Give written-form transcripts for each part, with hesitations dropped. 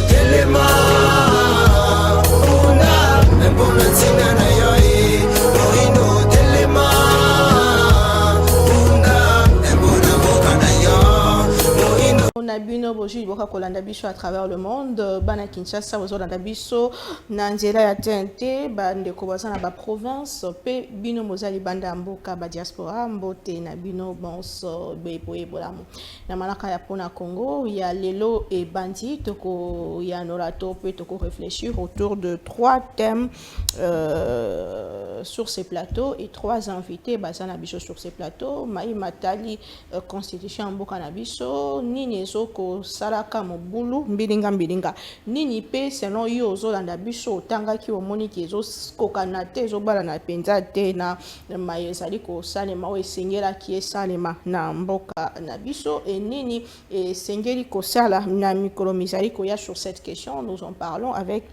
telema una mbona tina na yoi moino telema una mbona boka na yo moino na bino boji boka kolanda biso à travers le monde bana Kinshasa bozolanda biso na nzela ya TNT bandeko baza na ba province pe bino mozali banda mboka ba diaspora mbote na bino bonso beboyebolamu na malaka ya pona Congo ya lelo et bandi toko ya norato pe toko réfléchir autour de 3 thèmes sur ces plateaux et 3 invités bazana biso sur ces plateaux Mai Matali constitution mboka na biso nini ezoko salaka mobulu mbilinga nini pe selon yo ozolanda biso tanga ki omoni ki ezokokana te ezobala na penza te na mai ezali kosalema o esengela ki esalema na mboka na biso et nini esengeli kosala na mikolo mizali koya sur cette question nous en parlons avec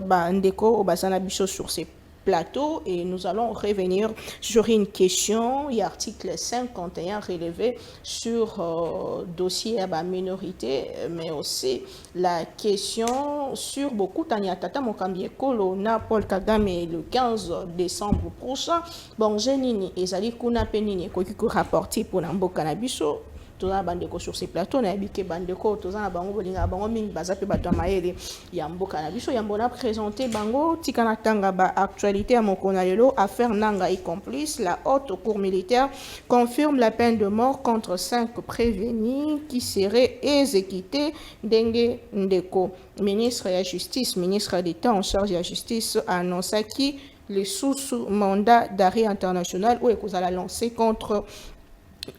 bandeko bazana biso sur ces plateau et nous allons revenir sur une question et article 51 relevé sur dossier à la minorité mais aussi la question sur beaucoup taniatata mokambie kolo na Paul Kagame le 15 décembre prochain bon jenini ezali kuna penini ko rapporter pour na mboka na biso toza bandeko sur ces plateaux na yebike bandeko toza na bango bolinga bango mingi baza pe bato maele ya mboka na biso yambo na présenter bango tikana tanga ba actualité ya mokona lelo affaire nanga et complice la haute cour militaire confirme la peine de mort contre 5 prévenus qui seraient exécutés ndenge ndeko ministre de la justice ministre d'État en charge de la justice annoncaki le sous-mandat d'arrêt international où ekozala lancé contre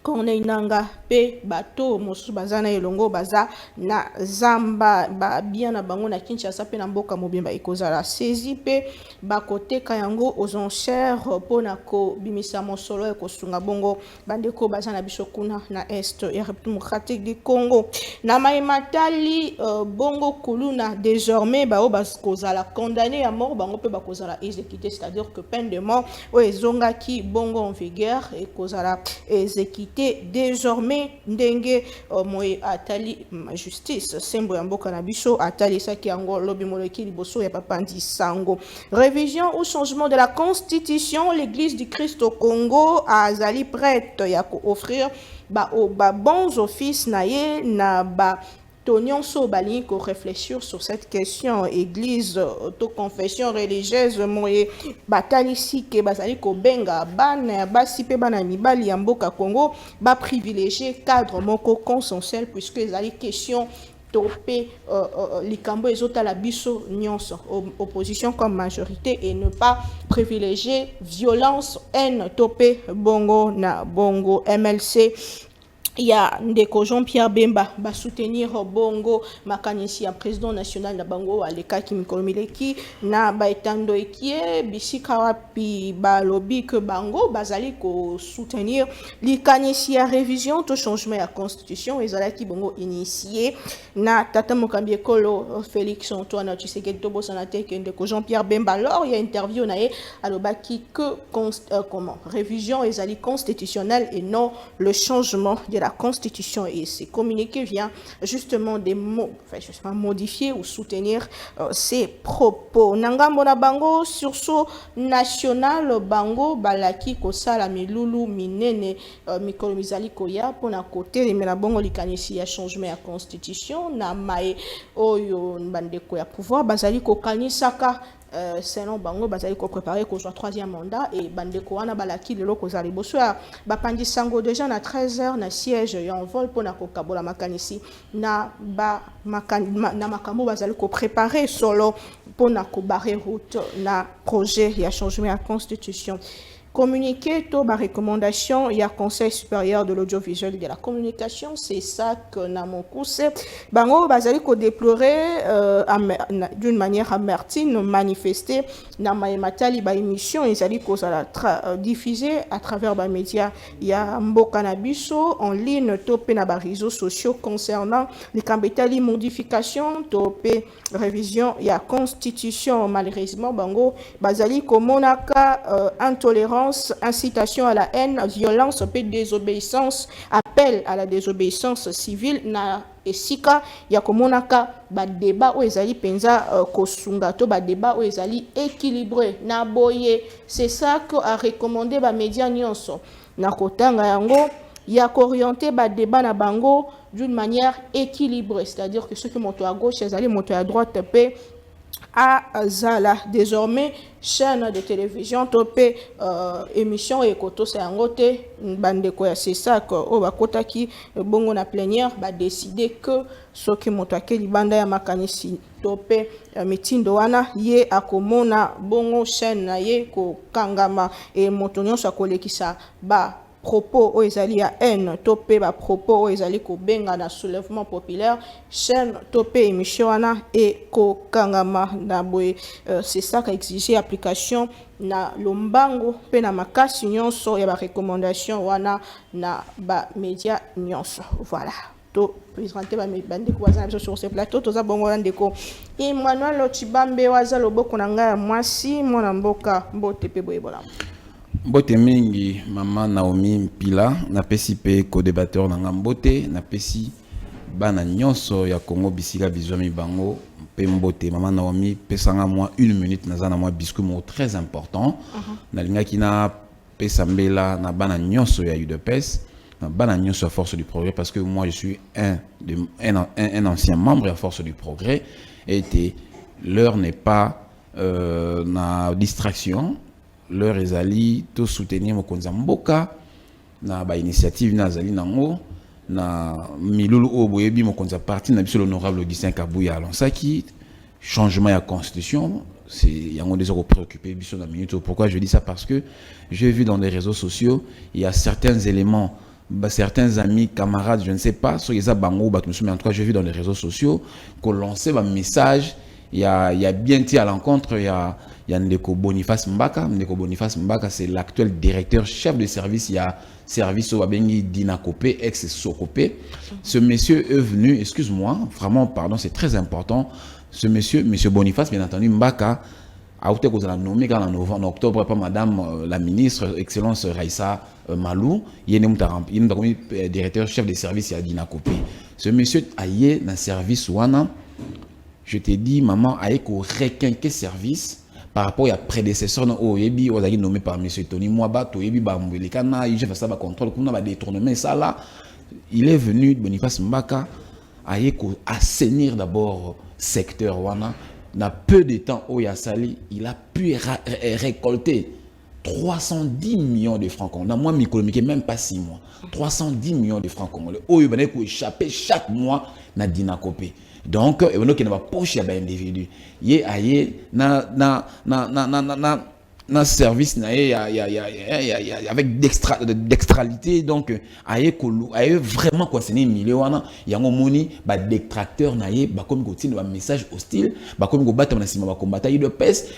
Corneille Nanga pe bato mosu bazana elongo baza na zamba ba bien na bango na Kinshasa pe na mboka mobimba ekozala saisi pe bakote kayango aux enchères pona ko bimisa mosolo ekosunga bongo bandeko bazana biso kuna na est ya République démocratique du Congo na Mai Matali bongo kuluna désormais bao bakozala condamné à mort bango pe bakozala exécuté c'est-à-dire que peine de mort o ezonga ki bongo en vigueur ekozala exécuté désormais ndenge moye atali justice sembo ya mboka na biso atali saki yango lobi moleki liboso ya papandi sango révision ou changement de la constitution l'église du Christ au Congo azali prête ya ko offrir ba bons offices na ye na ba Tonion Sobali ko réfléchir sur cette question église auto-confession religieuse moye batalisi ke bazali ko benga bana basi pe bana mibali ya mboka Congo ba privilégier cadre moko consensuel puisque ezali question topé likambo ezota la biso nyonso opposition comme majorité et ne pas privilégier violence haine topé bongo na bongo MLC il y a ndeko Jean-Pierre Bemba va soutenir bongo makanisi ya président national na bango aleka ki mikolomileki na baetando ekie bisika wapi ba lobby que bango bazali ko soutenir likanisi ya révision to changement ya constitution ezalaki bongo initié na tata mokambie kolo Félix Antoine Tshisekedi to bosana te ke ndeko Jean-Pierre Bemba alors il y a interview na ye alobaki que comment révision ezali constitutionnelle et non le changement de la Constitution et ces communiqués vient justement des mots, enfin justement modifier ou soutenir ces propos. Nangambo na bango sursaut national bango balaki kosala milulu minene mikolo mizali koya pona côté les mena bongo likanisi ya changement ya constitution na mai oyo bandeko ya pouvoir bazali kokanisaka selon bango bazali ko préparer ko 3e mandat et bandeko wana balaki lelo kozali boso ya bapandi sango déjà na 13h na siège ya envol pona ko kabola makanisi na ba na makambo bazali ko préparer solo pona ko barrer route na projet ya changement ya constitution. Communiquer to ba recommandation il y a Conseil supérieur de l'audiovisuel et de la communication c'est ça que na mon cours bango bazali ko déplorer d'une manière amertine manifester na Mai Matali ba émission ezali ko sala diffuser à travers ba médias il y a mboka na biso en ligne to pe na ba réseaux sociaux concernant les kambetali modification to pe révision il y a constitution malheureusement bango bazali ko monaka intolérance violence, incitation à la haine, violence, désobéissance, appel à la désobéissance civile, na esika ya komonaka ba débat o ezali penza kosunga to ba débat o ezali équilibré na boye. C'est ça que a recommandé ba média nyonso na kotanga yango ya orienter ba débat na bango d'une manière équilibrée, c'est-à-dire que ceux qui montent à gauche ezali montent à droite pe à Zala. Désormais, chaîne de télévision, topé émission et koto c'est en côté bande quoi c'est ça que au bakota qui bongo na plénière va décider que ceux qui montent à quel banda ya makanisi topé mitindo wana ye akomona bongo chaîne na ye ko kangama et motonyo sa kolekisa ba propos o ezali ya haine topé ba propos o ezali ko benga na soulèvement populaire chaîne topé émission wana et ko kangama na boye. C'est ça qui exige application na lombango pe na makasi nyonso ya ba recommandation wana na ba média nyonso. Voilà to présenté ba bande ko waza sur ce plateau to za bongo ndeko Emmanuel Ochibambe waza loboko na ngai mwasi mwana mboka mbote pe boye bola. Mbote mingi mama Naomi Mpila na pesi pe co-débatteur na ngambote na pesi bana nyonso ya Congo bisika bizwami bango pe mbote mama Naomi pesanga moi 1 minute nazana moi biscuit mot très important na linga kina pesa mbela na bana nyonso ya UDPS na bana nyonso à Force du Progrès parce que moi je suis un ancien membre à Force du Progrès et l'heure n'est pas na distraction. Leur ezali to soutenir mokonza mboka na ba initiative na zali nango na milulu oboyebi mokonza parti na biso l'honorable Augustin Kabuya alonsaki changement ya constitution c'est yango déjà préoccupé biso na minute. Pourquoi je dis ça? Parce que j'ai vu dans les réseaux sociaux il y a certains éléments certains amis camarades je ne sais pas sur les bango mais en tout cas j'ai vu dans les réseaux sociaux qu'on lançait un message. Il y a bien dit à l'encontre, il y a Ndeko Boniface Mbaka. Ndeko Boniface Mbaka, c'est l'actuel directeur chef de service. Il y a service au Babengi Dinakopé, ex-Sokopé. Ce monsieur est venu, excuse-moi, vraiment, pardon, c'est très important. Ce monsieur Boniface, bien entendu, Mbaka, a été nommé en octobre par madame la ministre, excellence Raissa Malou. Il est directeur chef de service à Dinakopé. Ce monsieur a été dans le service Wana. Je te dis, maman, avec au requinqué service par rapport à prédécesseur Oyebi, on a nommé par M. Tony Mwaba, Toyebi Bambouelikana, il fait ça, contrôle, comme on a détournement, ça là. Il est venu, Boniface Mbaka, avec assainir d'abord secteur Wana. Dans peu de temps, Oyasali, il a pu récolter 310 millions de francs congolais. Moi, je même pas 6 mois. 310 millions de francs congolais. Oyebi, il a échappé chaque mois dans Dinakopé. Donc, il y a poche à l'individu. Il y a service avec d'extralité. Donc, il y a vraiment quoi, c'est un million. Il y a un moni, détracteur, comme un message hostile, comme un battre un combattant de peste,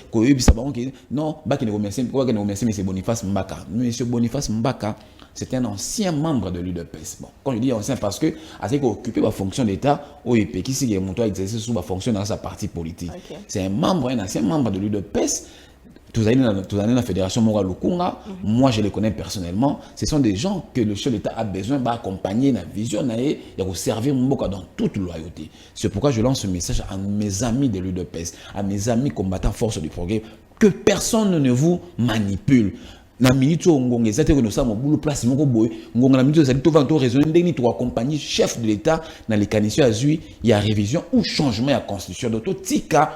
non, M. Boniface Mbaka. M. Boniface Mbaka, c'est un ancien membre de l'UDPS. Bon, quand je dis ancien, parce que c'est occupé la fonction d'État, OEP, qui s'est exercé sous la fonction dans sa partie politique. Okay. C'est un ancien membre de l'UDPS. Tous les dans la fédération Mora Lukunga, moi je les connais personnellement. Ce sont des gens que le chef d'État a besoin d'accompagner dans la vision et de servir Mboka dans toute loyauté. C'est pourquoi je lance ce message à mes amis de l'UDPS, à mes amis combattants Force du Progrès, que personne ne vous manipule. Na minute ngonga ezate ko nosa mobulu place moko boy ngonga na minute ezali to vanto raisonner ndeni to accompagner chef de l'État na les candidatures azui il y a révision ou changement à constitution d'auto tika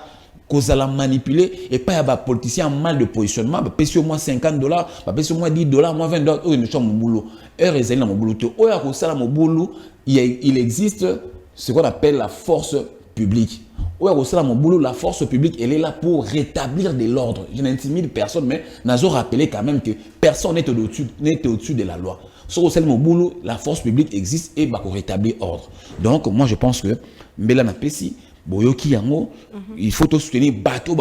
kozala manipuler et pas ya ba politicien mal de positionnement ba pesi au moins $50 ba pesi au moins $10 moins $20 oh ne chama mobulu heure ezali na mobulu to oya ko sala mobulu il existe ce qu'on appelle la force publique. La force publique, elle est là pour rétablir de l'ordre. Je n'intimide personne, mais nous rappelé quand même que personne n'est au-dessus de la loi. Sur la force publique existe et va rétablir l'ordre. Donc, moi, je pense que Mbela Napesi, Boyoki Yango, il faut soutenir Bateau,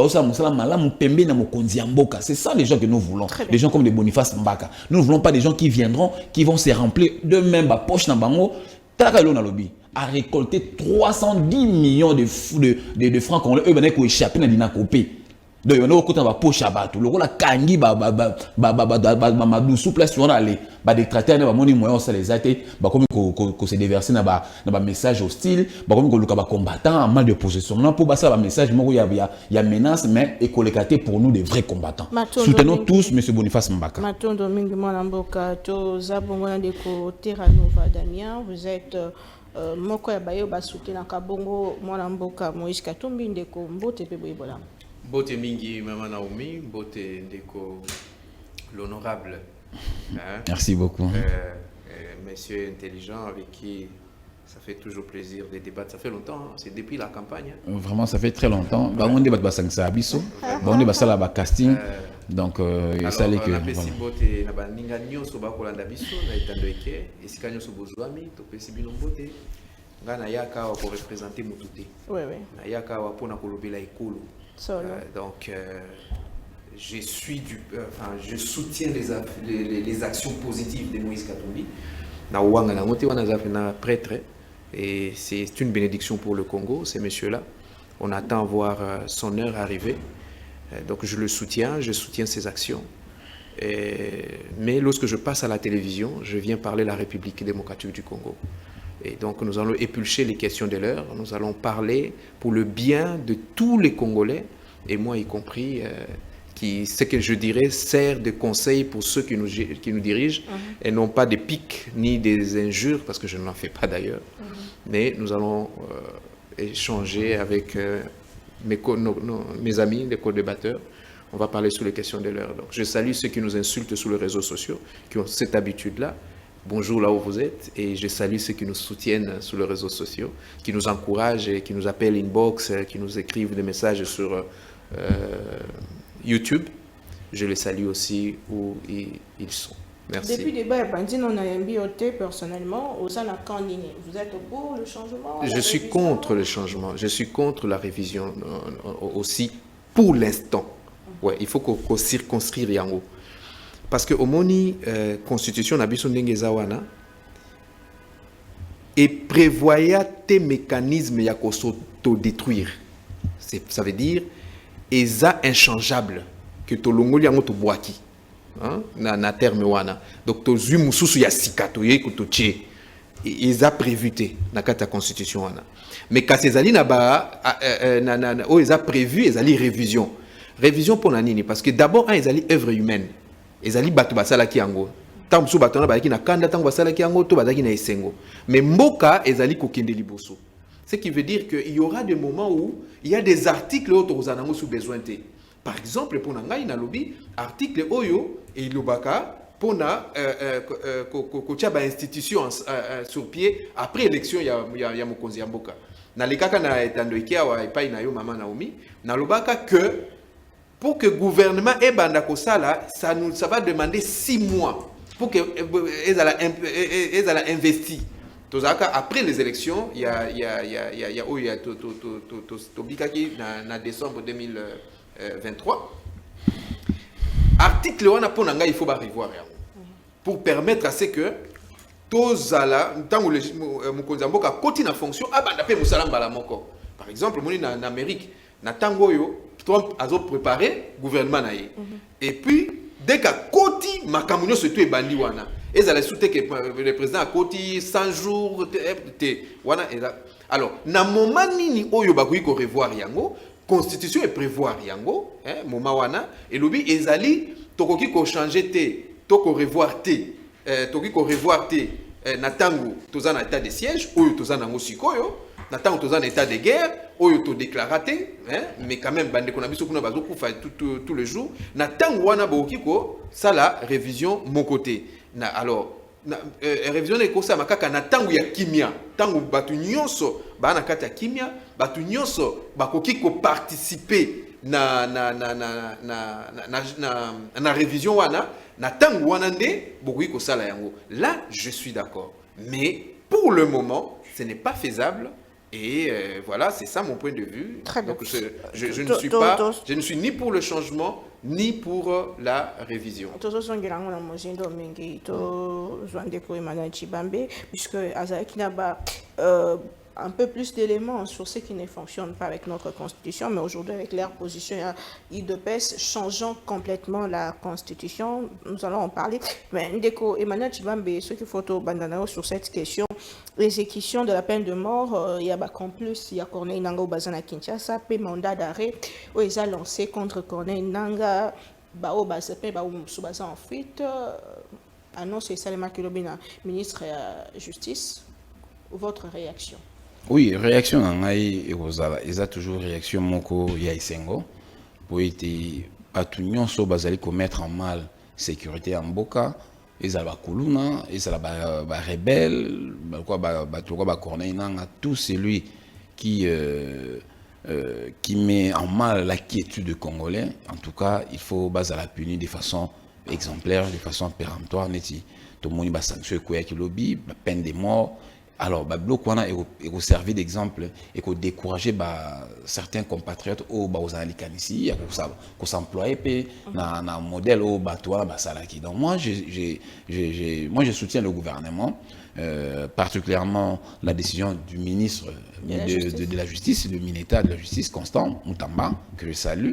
c'est ça les gens que nous voulons. Des gens comme des Boniface Mbaka. Nous ne voulons pas des gens qui viendront, qui vont se remplir d'eux-mêmes, poche dans bango, Takalo na lobby. A récolté 310 millions de francs congolais. Eux, ils ont échappé dans Dinakopé. donc on a côté ba poche abato le la kangi ba sous place on aller ba détracter na ba moni moyen ça les até ba comme ko se déverser na ba message hostile ba comme ko luka ba combattant en mal de possession non pour ba ça ba message moko ya menace mais et collecter pour nous des vrais combattants soutenons tous monsieur Boniface Mbaka Matondo mingi mwana mboka to zabongo na ndeko Terra Nova Damien vous êtes moko ya bayo ba soutenir kabongo mwana mboka Moïse Katumbi ndeko mbote pe boyebola Bote mingi Maman Naomi, Bote Ndeko, l'honorable. Hein? Merci beaucoup. Monsieur intelligent avec qui ça fait toujours plaisir de débattre. Ça fait longtemps, hein? C'est depuis la campagne. Hein? Vraiment, ça fait très longtemps. On débat de Bassangsa Abisso, on débat ça là casting. Donc, ça allait que. Merci Bote, Nabaninga Nyos, Bakolanda Bisso, Naïtandoeke, Esikanyo Sobozwami, Topesibino Bote. Nganayaka pour représenter Moutouté. Oui. Nayaka pour Nakolobela Ekolo. Donc, je soutiens les actions positives de Moïse Katumbi. Prêtre, et c'est une bénédiction pour le Congo, ces messieurs-là. On attend voir son heure arriver. Donc, je le soutiens, ses actions. Mais lorsque je passe à la télévision, je viens parler de la République démocratique du Congo. Et donc, nous allons épulcher les questions de l'heure. Nous allons parler pour le bien de tous les Congolais, et moi y compris, qui, ce que je dirais, sert de conseil pour ceux qui nous dirigent, et non pas des piques ni des injures, parce que je n'en fais pas d'ailleurs. Mais nous allons échanger avec mes amis, les co-débatteurs. On va parler sur les questions de l'heure. Donc, je salue ceux qui nous insultent sur les réseaux sociaux, qui ont cette habitude-là. Bonjour là où vous êtes, et je salue ceux qui nous soutiennent sur les réseaux sociaux, qui nous encouragent, et qui nous appellent inbox, qui nous écrivent des messages sur YouTube. Je les salue aussi où ils sont. Merci. Depuis le débat, on a un bioté personnellement, vous êtes pour le changement? Je suis contre le changement, je suis contre la révision aussi pour l'instant. Ouais, il faut qu'on circonscrive Yango. Parce que au moni constitution nabiso ndenge zawana et prévoyait des mécanismes ya ko s'autodétruire. Ça veut dire eza inchangeable que to longoli yango to boaki. Hein na terme wana. Donc to zui mususu ya sikato ye ko to tché. Eza prévuté na kata constitution wana. Mais quand ces ali na ba o eza prévu ezali révision. Révision pour nani parce que d'abord un ezali œuvre humaine. Ezali bato basala ki yango tant so bato na ba ki na kanda tant basala ki yango to bazaki na esengo mais mboka ezali kokende liboso, ce qui veut dire que il y aura des moments où il y a des articles autres aux anango sous besoin té. Par exemple pour ngai na lobi article oyo et lobaka pour na ko ba institution sur pied après élection ya mokonzi ya mboka na lekaka na etandoiki wa epai na yo Maman Naomi na lobaka que pour que le gouvernement ait bandakosala, ça va demander 6 mois pour que les investi. Après les élections, il y a décembre 2023. Article 1 il faut revoir pour permettre à ce que tozala tant le mukonzamboka continue en fonction abandape musalamba la moko. Par exemple, en Amérique, na tangoyo Trump a préparé le gouvernement. Et puis, dès qu'à Koti, Makamunyo se tue bandi wana. Et ça a souhaité que le président a Koti 100 jours. Alors, na moment nini oyo bakoyi ko revoir yango, constitution est prévoir yango, moment wana, et lobi ezali tokoki ko changer te, toko revoir te, tokoki ko revoir te, na tango toza na état de siège, oyo toza na ngosikoyo. Nathan on est en état de guerre, oyo to déclaraté, mais quand même bande qu'on a biso kuna bazo kufa tout le jour. Nathan wana bokiko ça la révision mon côté. Na alors révision ne kosa makaka na tangu ya kimia, tangu batu nyonso ba na kata kimia, batu nyonso bakoki ko participer na révision wana, na tangu wana nde bokoki ko sala yango. Là, je suis d'accord. Mais pour le moment, ce n'est pas faisable. Et voilà, c'est ça mon point de vue. Très bien. Donc je ne suis ni pour le changement, ni pour la révision. Puisque un peu plus d'éléments sur ce qui ne fonctionne pas avec notre constitution, mais aujourd'hui avec leur position à IDPS, changeons complètement la constitution. Nous allons en parler. Mais Ndeko Emmanuel Chibambe, ce qu'il faut au Bandanao sur cette question, l'exécution de la peine de mort, il y a plus, il y a Corneille Nanga au Bazana Kinshasa, puis mandat d'arrêt, où ils ont lancé contre Corneille Nanga, Bao Bazepe, Bao Moussoubaza en fuite, annonce et Salema Kilobina, ministre de la Justice. Votre réaction? Oui, réaction nangai ekozala eza toujours réaction moko ya isengo pour ete batu nyonso bazali commettre en mal sécurité en mboka ezala bakuluna ezala ba rebelle batu ba Corneille Nanga, tout celui qui met en mal la quiétude des Congolais. En tout cas, il faut bazala punir de façon exemplaire, de façon péremptoire. Neti tout le monde ba sanction koya ki lobby, ba peine de mort. Alors, bloc wana est servi d'exemple et qu'on décourager certains compatriotes au ici, qu'on s'emploie dans un modèle au batois salaki. Donc moi je soutiens le gouvernement, particulièrement la décision du ministre de la Justice, le ministère de la Justice Constant Moutamba, que je salue.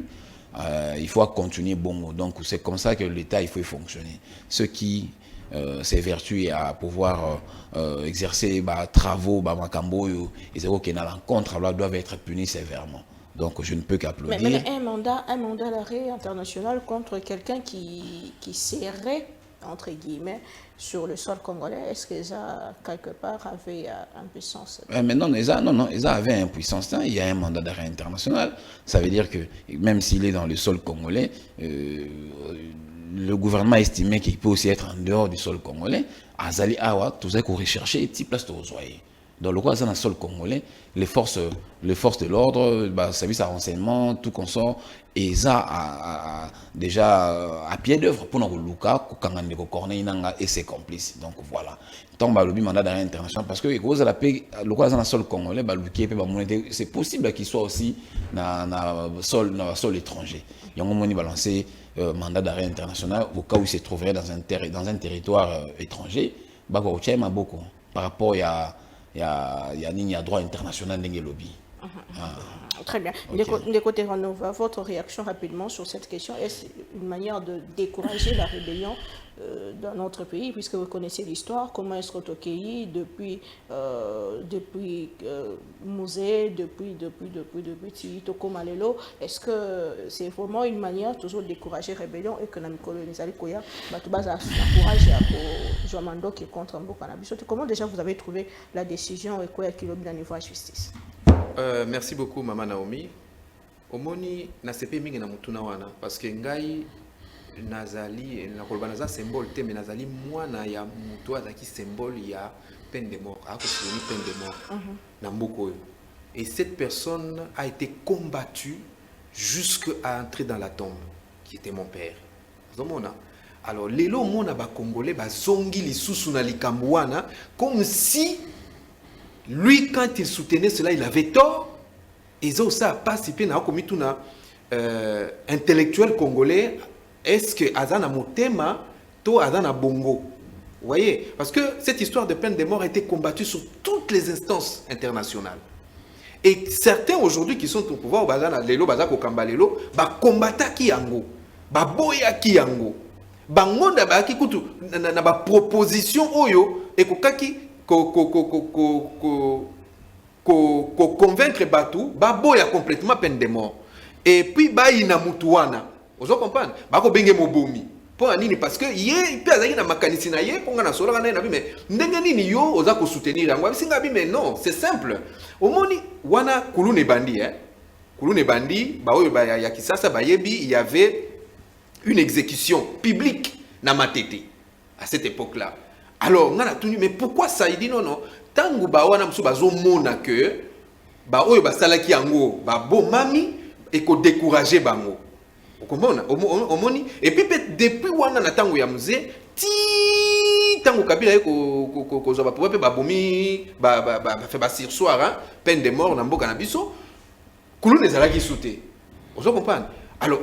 Il faut continuer bon. Donc c'est comme ça que l'État il faut fonctionner. Ceux qui s'évertuent à pouvoir exercer travaux, et c'est à l'encontre, doivent être punis sévèrement. Donc je ne peux qu'applaudir. Mais un mandat d'arrêt international contre quelqu'un qui serait, entre guillemets, sur le sol congolais, est-ce que ça, quelque part, avait impuissance? Mais non, ils avaient impuissance. Il y a un mandat d'arrêt international. Ça veut dire que même s'il est dans le sol congolais, le gouvernement estimait qu'il peut aussi être en dehors du sol congolais. Azali Awa, tout ça qu'on recherchait, et place de Ozoye. Dans le cas dans le sol congolais, les forces de l'ordre, service à renseignement, tout consort, et ça déjà à pied d'œuvre pour nous Luka, Kokangandeko Corneille Nanga et ses complices. Donc voilà. Tant le mandat d'arrêt international parce que le cas dans le sol congolais, c'est possible qu'il soit aussi dans le sol étranger. Il y a un moment où balancé mandat d'arrêt international au cas où il se trouverait dans un territoire étranger, par rapport il y a droit international dans lobby. Très bien. Okay. Ndeko Terranova, votre réaction rapidement sur cette question, est-ce une manière de décourager la rébellion dans notre pays, puisque vous connaissez l'histoire, comment est-ce qu'on depuis Musée, depuis Toko Malelo, est-ce que c'est vraiment une manière toujours de décourager la rébellion économique coloniale Koya, Batoubaza encourage à Joamando qui est contre Mboka Nabiso. Comment déjà vous avez trouvé la décision et Koya Kilobi au niveau de la justice? Merci beaucoup Maman Naomi. Omoni na sepe mingi na mutuna wana parce que ngai nazali na kolbanaza symbole te mais nazali mwana ya mutu azaki symbole ya peine de mort a soutenir peine de mort na mboko. Et cette personne a été combattue jusqu'à entrer dans la tombe qui était mon père. Zomona. Alors lelo mona ba congolais ba zongi lisusu na likambo wana comme si lui, quand il soutenait cela, il avait tort. Et ça a participé à un intellectuel congolais. Est-ce que Azana Motema, to Azana Bongo? Vous voyez? Parce que cette histoire de peine de mort a été combattue sur toutes les instances internationales. Et certains aujourd'hui qui sont au pouvoir, Bazana Lelo, Bazako Kambalelo, combattent qui yango, boya qui yango, bangonda ba ki kutu na ba proposition oyo et kokaki convaincre Batou, Baboya complètement peine de mort. Et puis, Baïna Moutouana. Vous comprenez? Bako Benge Mobomi. Pour Anini, parce que il peut y avoir un mécanisme, pour qu'on a solo, mais Nengani yo, osa ko soutenir. Mais non, c'est simple. Au moni, wana Kouloune Bandi, Kouloune Bandi, ya Kisasa Bayebi, il y avait une exécution publique na Matete à cette époque-là. Alors, on a tenu, mais pourquoi ça? Il dit non. Tangu bawana msu bazo mona que oyo basalaki yango bo mami et ko décourager bango. Vous comprenez? Et puis depuis wana na tangu ya musée ti tangu kabila ko zo ba pope ba bomi fait sursoir peine de mort na mboka na biso kulu nezalaki souté. Vous comprenez? Alors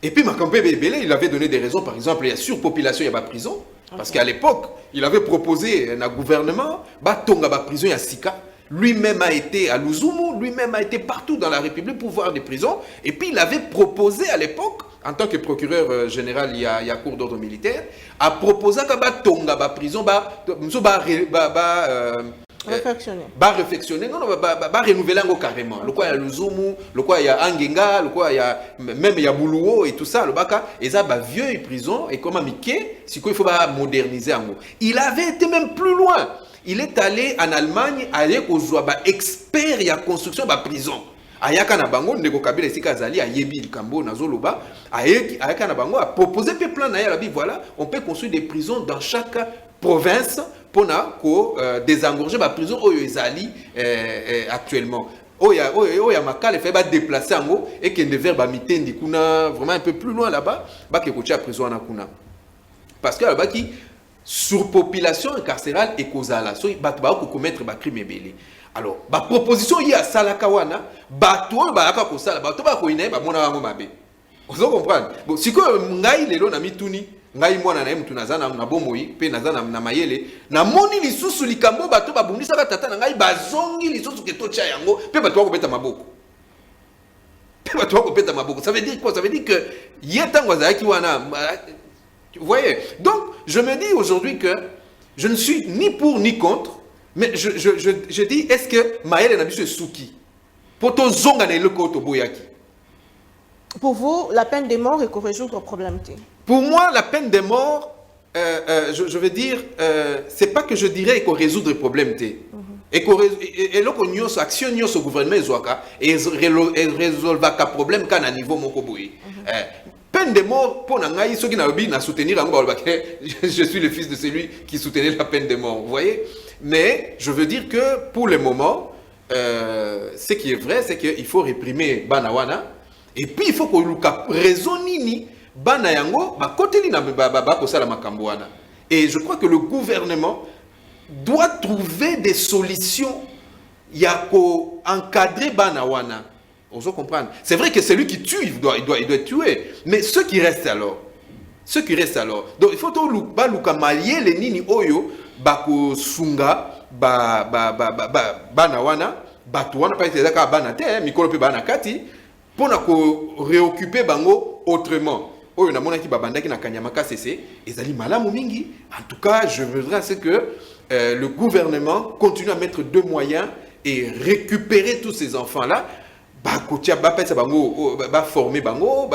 et puis Makambe Bébélé, il avait donné des raisons, par exemple, il y a surpopulation, il y a pas prison. Parce qu'à l'époque, il avait proposé un gouvernement, tonga ba prison ya sika, lui-même a été à Luzumu, lui-même a été partout dans la République pour voir des prisons. Et puis il avait proposé à l'époque, en tant que procureur général, il y a cours d'ordre militaire, a proposé que Tonga, prison, réflexionner. Réflexionner, non, renouveler carrément. Le quoi il y a Luzumu, le quoi il y a Angenga, le quoi il y a même il y a Buluo et tout ça, le baka, et ça vieux prison et comme Miké, si quoi il faut moderniser en gros. Il avait été même plus loin. Il est allé en Allemagne, aller aux expert en construction de prison. Ayaka na bango ndeko Kabila esika azali ayebi likambo na zoloba ayaka na bango a proposé pe plan na ya bi voilà, on peut construire des prisons dans chaque province pour désengorger la prison oyo ezali actuellement. Oya makale fait déplacer en haut et qu'il devait mitendi kuna vraiment un peu plus loin là-bas, ba ke kocha prison na kuna. Parce que là-bas qui surpopulation carcérale et causale, so bato ba ko commettre ba crime ebele. Alors, la proposition y a Salakawana, bateau, ba ko sala, bato ba ko ina ba mona wango mabe. Vous comprenez? Bon, si ko ngai lelo na mituni, ngai mwana na mutu nazana na bomoi, pe nazana na mayele, na moni lisusu likambo bato ba bundisa ba tata na ngai bazongi lisusu ke tocha yango, pe bato ko beta maboko. Pe bato ko beta maboko. Ça veut dire quoi? Ça veut dire que yetango zaki wana. Vous voyez? Donc, je me dis aujourd'hui que je ne suis ni pour ni contre. Mais je dis, est-ce que Maël n'a pas souki pour ton zongane le koto boyaki? Pour vous, la peine de mort est pour résoudre le problème? Pour moi, la peine de mort, je veux dire, c'est pas que je dirais qu'on résoudre le problème. Et là, qu'on y a action au gouvernement et résolve le problème qu'à un niveau mokoboui. Peine de mort pour Nangaï, ceux qui n'ont pas soutenir, je suis le fils de celui qui soutenait la peine de mort. Vous voyez? Mais je veux dire que pour le moment, ce qui est vrai, c'est qu'il faut réprimer Banawana. Et puis il faut qu'on raisonne Bana yango, côté na la makambouana. Et je crois que le gouvernement doit trouver des solutions. Il y a qu'à encadrer Banawana. On se comprendre. C'est vrai que celui qui tue, il doit tuer. Mais ceux qui restent alors. Donc il faut que malien les nini oyo bako sunga banawana batuwana pas être ka banate mikolo pe banakati pour na ko réoccuper bango autrement. Oyo na mona ki babandaki na kanyamaka cessé ezali malamu mingi. En tout cas, je voudrais à ce que le gouvernement continue à mettre deux moyens et récupérer tous ces enfants là. Kotia pesa bango former bango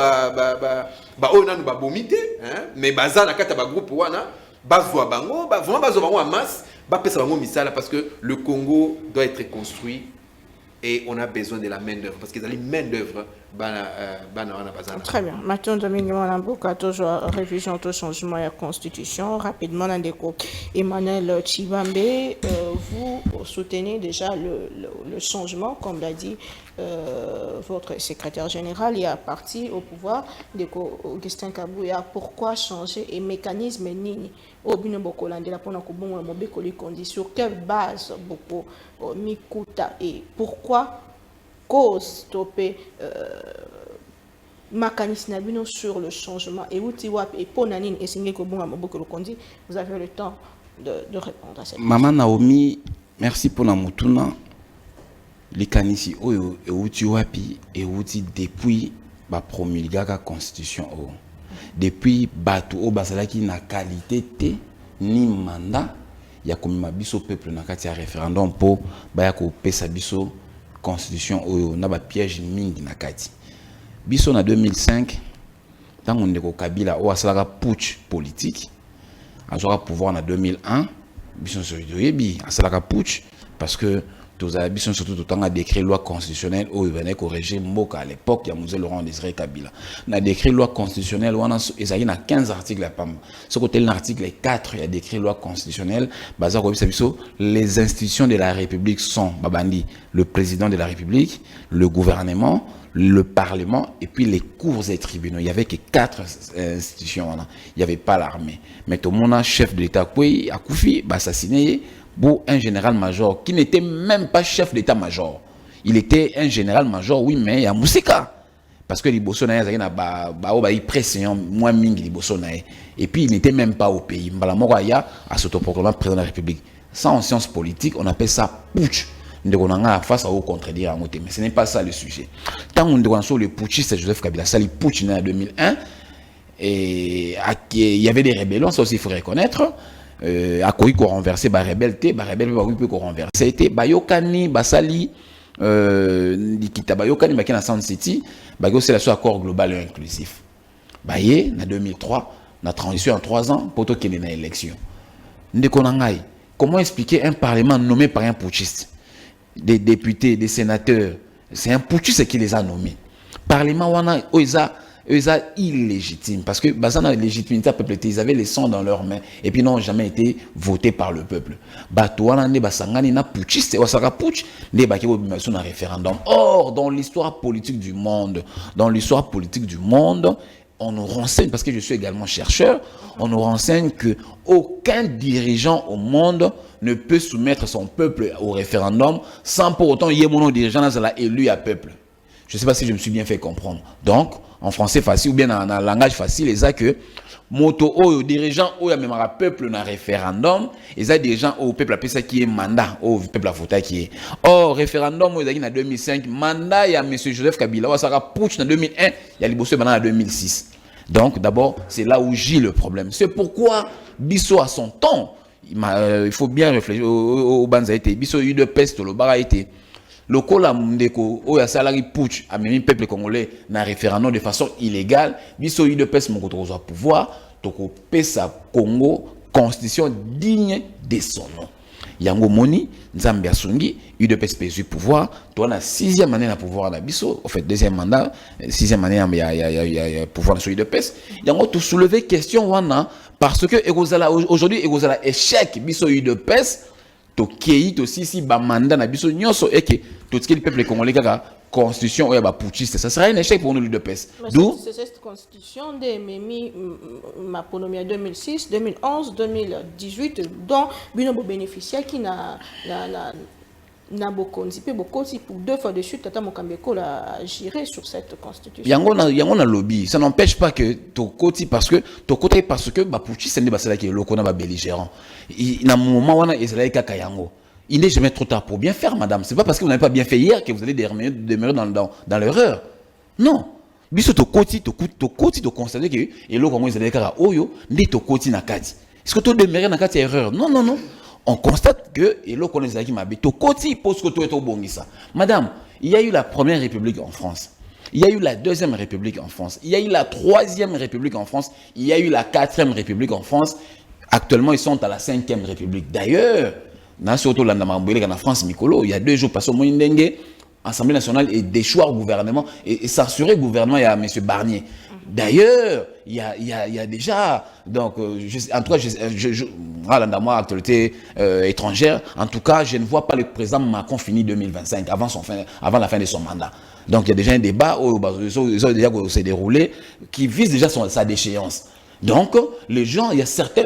ona ba bomité mais bazana kata ba groupe wana bazwa bango vraiment bazwa bango en masse pesa bango misala parce que le Congo doit être construit et on a besoin de la main d'œuvre parce qu'ils ont une main d'œuvre très bien. Maintenant, Dominique Mwanamboka, toujours révision, tout changement de la constitution. Rapidement, Emmanuel Chibambe, vous soutenez déjà le changement, comme l'a dit votre secrétaire général, il y a parti au pouvoir de Augustin Kabouya. Pourquoi changer et mécanisme nini sur quelle base beaucoup mikuta et pourquoi cause stopper mécanisme sur le changement et pour Nanine et signer que bon beaucoup le condi, vous avez le temps de répondre à cette question. Maman Naomi, merci pour la mutuna. Les canisi oyo et outi wapi et outi depuis ba promulga la constitution o. Depuis batu o basalaki na qualité te ni mandat ya komima biso peuple na kati ya référendum po ba ya ko pesa biso constitution oyo na ba piège mingi na kati. Biso na 2005 tango ndeko Kabila o asalaka putsch politique azora pouvoir na 2001 biso so yebi asalaka putsch parce que tous les habitants surtout tout temps a décrit loi constitutionnelle où il venait corriger Mboka à l'époque il y a Moselle Laurent Désiré Kabila na décrit loi constitutionnelle où on a il y a 15 articles à pam ce côté l'article 4 il y a décrit loi constitutionnelle basé sur les institutions de la République sont babandi le président de la République le gouvernement le Parlement et puis les cours et tribunaux. Il n'y avait que 4 institutions. Il n'y avait pas l'armée. Mais tout le monde, chef de l'État, a Koufi, assassiné un général-major qui n'était même pas chef d'état-major. Il était un général-major, oui, mais il y a Moussika. Parce que les Bossonais, ils pressent moins mingi les Bossonais. Et puis, il n'était même pas au pays. Mbalamoraya a s'autoproclamé président de la République. Ça, en sciences politiques, on appelle ça putsch. ndeko nanga face à au contredire en mais ce n'est pas ça le sujet. Tant on devant sur le putschiste Joseph Kabila sali putsch en 2001 et il y avait des rébellions, ça aussi il faut reconnaître. À quoi il renversé ba rebelle peut renverser été bayokani basali dikita bayokani makina Sound City bago c'est la accord global et inclusif. Baye en 2003 la transition en 3 ans pour qu'il y ait une élection. Ndeko nangai, comment expliquer un parlement nommé par un putschiste? Des députés, des sénateurs, c'est un putschiste qui les a nommés. Parlement wana oisa illégitime parce que bazana légitimité peuple ils avaient les sons dans leurs mains et puis n'ont jamais été votés par le peuple. Bato wana ne basangani na putschiste wasaka putsch ne baki obimation na référendum. Or dans l'histoire politique du monde, on nous renseigne, parce que je suis également chercheur, on nous renseigne que aucun dirigeant au monde ne peut soumettre son peuple au référendum sans pour autant y ait mon dirigeant élu à peuple. Je ne sais pas si je me suis bien fait comprendre. Donc, en français facile ou bien en langage facile, ils disent que moto au dirigeant au même peuple dans référendum, ils ont des gens au peuple appelé ça qui est mandat au peuple à voter qui est. Or référendum au en 2005, mandat il y a monsieur Joseph Kabila, ou ça putsch en 2001, il y a Liboso maintenant en 2006. Donc d'abord, c'est là où gît le problème. C'est pourquoi Bisso à son temps, il faut bien réfléchir au Banzaïté, Bisso eu de peste le baraïté. Le cola mundeko o ya salari putsch a même peuple congolais na référendum de façon illégale biso de pes mon côté au pouvoir toko pesa Congo constitution digne de son nom yango moni nzambe asungi de pes pesu pouvoir toi na 6e année na pouvoir na biso en fait 2e mandat 6e année ya pouvoir na de pes yango tout soulever question wana parce que aujourd'hui egozala échec biso de pes to kei to si ba mandat na biso nyonso et que tout ce que le peuple congolais kaka constitution oya ba putschiste ça sera un échec pour nous l'UDPS. D'où c'est cette constitution de Memi Maponomia 2006 2011 2018 dont bino bénéficiaire qui n'a beaucoup pour 2 fois de suite Tata Mokambeko a géré sur cette constitution. Yango na lobby, ça n'empêche pas que Tokoti parce que ba putschiste ne ba sala ki lokona ba belligérant. Na moment wana Israël kaka yango. Il n'est jamais trop tard pour bien faire, madame. C'est pas parce que vous n'avez pas bien fait hier que vous allez demeurer dans l'erreur. Non. Biso to koti to constater que et lo comment ils allaient kaka oyo ndi to koti na kati. Est-ce que to demeurer na kati erreur? Non. On constate que et lo connaît qui m'a to koti pose que to est au bongisa. Madame, il y a eu la première république en France. Il y a eu la 2e république en France. Il y a eu la 3e république en France. Il y a eu la 4e république en France. Actuellement, ils sont à la 5e république. D'ailleurs, dans la France, Mikolo, il y a 2 jours passés au Moindenge, Assemblée nationale et déchoir gouvernement et s'assurer gouvernement, il y a M. Barnier. D'ailleurs, il y a déjà, donc, en tout cas, dans moi, actualité étrangère, en tout cas, je ne vois pas le président Macron finir 2025, avant la fin de son mandat. Donc, il y a déjà un débat, qui s'est déroulé, qui vise déjà sa déchéance. Donc, les gens, il y a certains,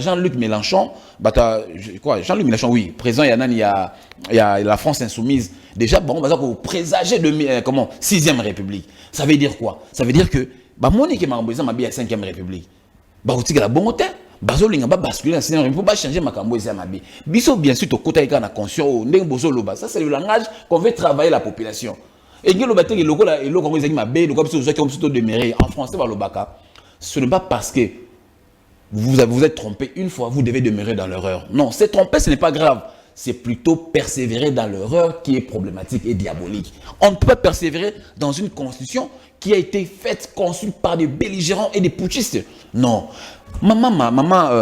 Jean-Luc Mélenchon, Jean-Luc Mélenchon, oui, président, il y a la France insoumise. Déjà, bon, on va présager de, 6e République. Ça veut dire quoi? Ça veut dire que, Monique Marambouza m'a bien 5e République. La bonne terre. Bazolinga ba basculer dans 6e République, pas changer ma camboisa ma bi. Biso, bien sûr, to kota ika na conscience, ndeng bozo loba. Ça, c'est le langage qu'on veut travailler la population. Et que le bâtiment, le logo, le logo, comme ils ma bé, le logo, comme plutôt demeuré en français, par le baka. Ce n'est pas parce que vous êtes trompé une fois, vous devez demeurer dans l'erreur. Non, c'est trompé, ce n'est pas grave. C'est plutôt persévérer dans l'erreur qui est problématique et diabolique. On ne peut pas persévérer dans une constitution qui a été faite, conçue par des belligérants et des putschistes. Non. Maman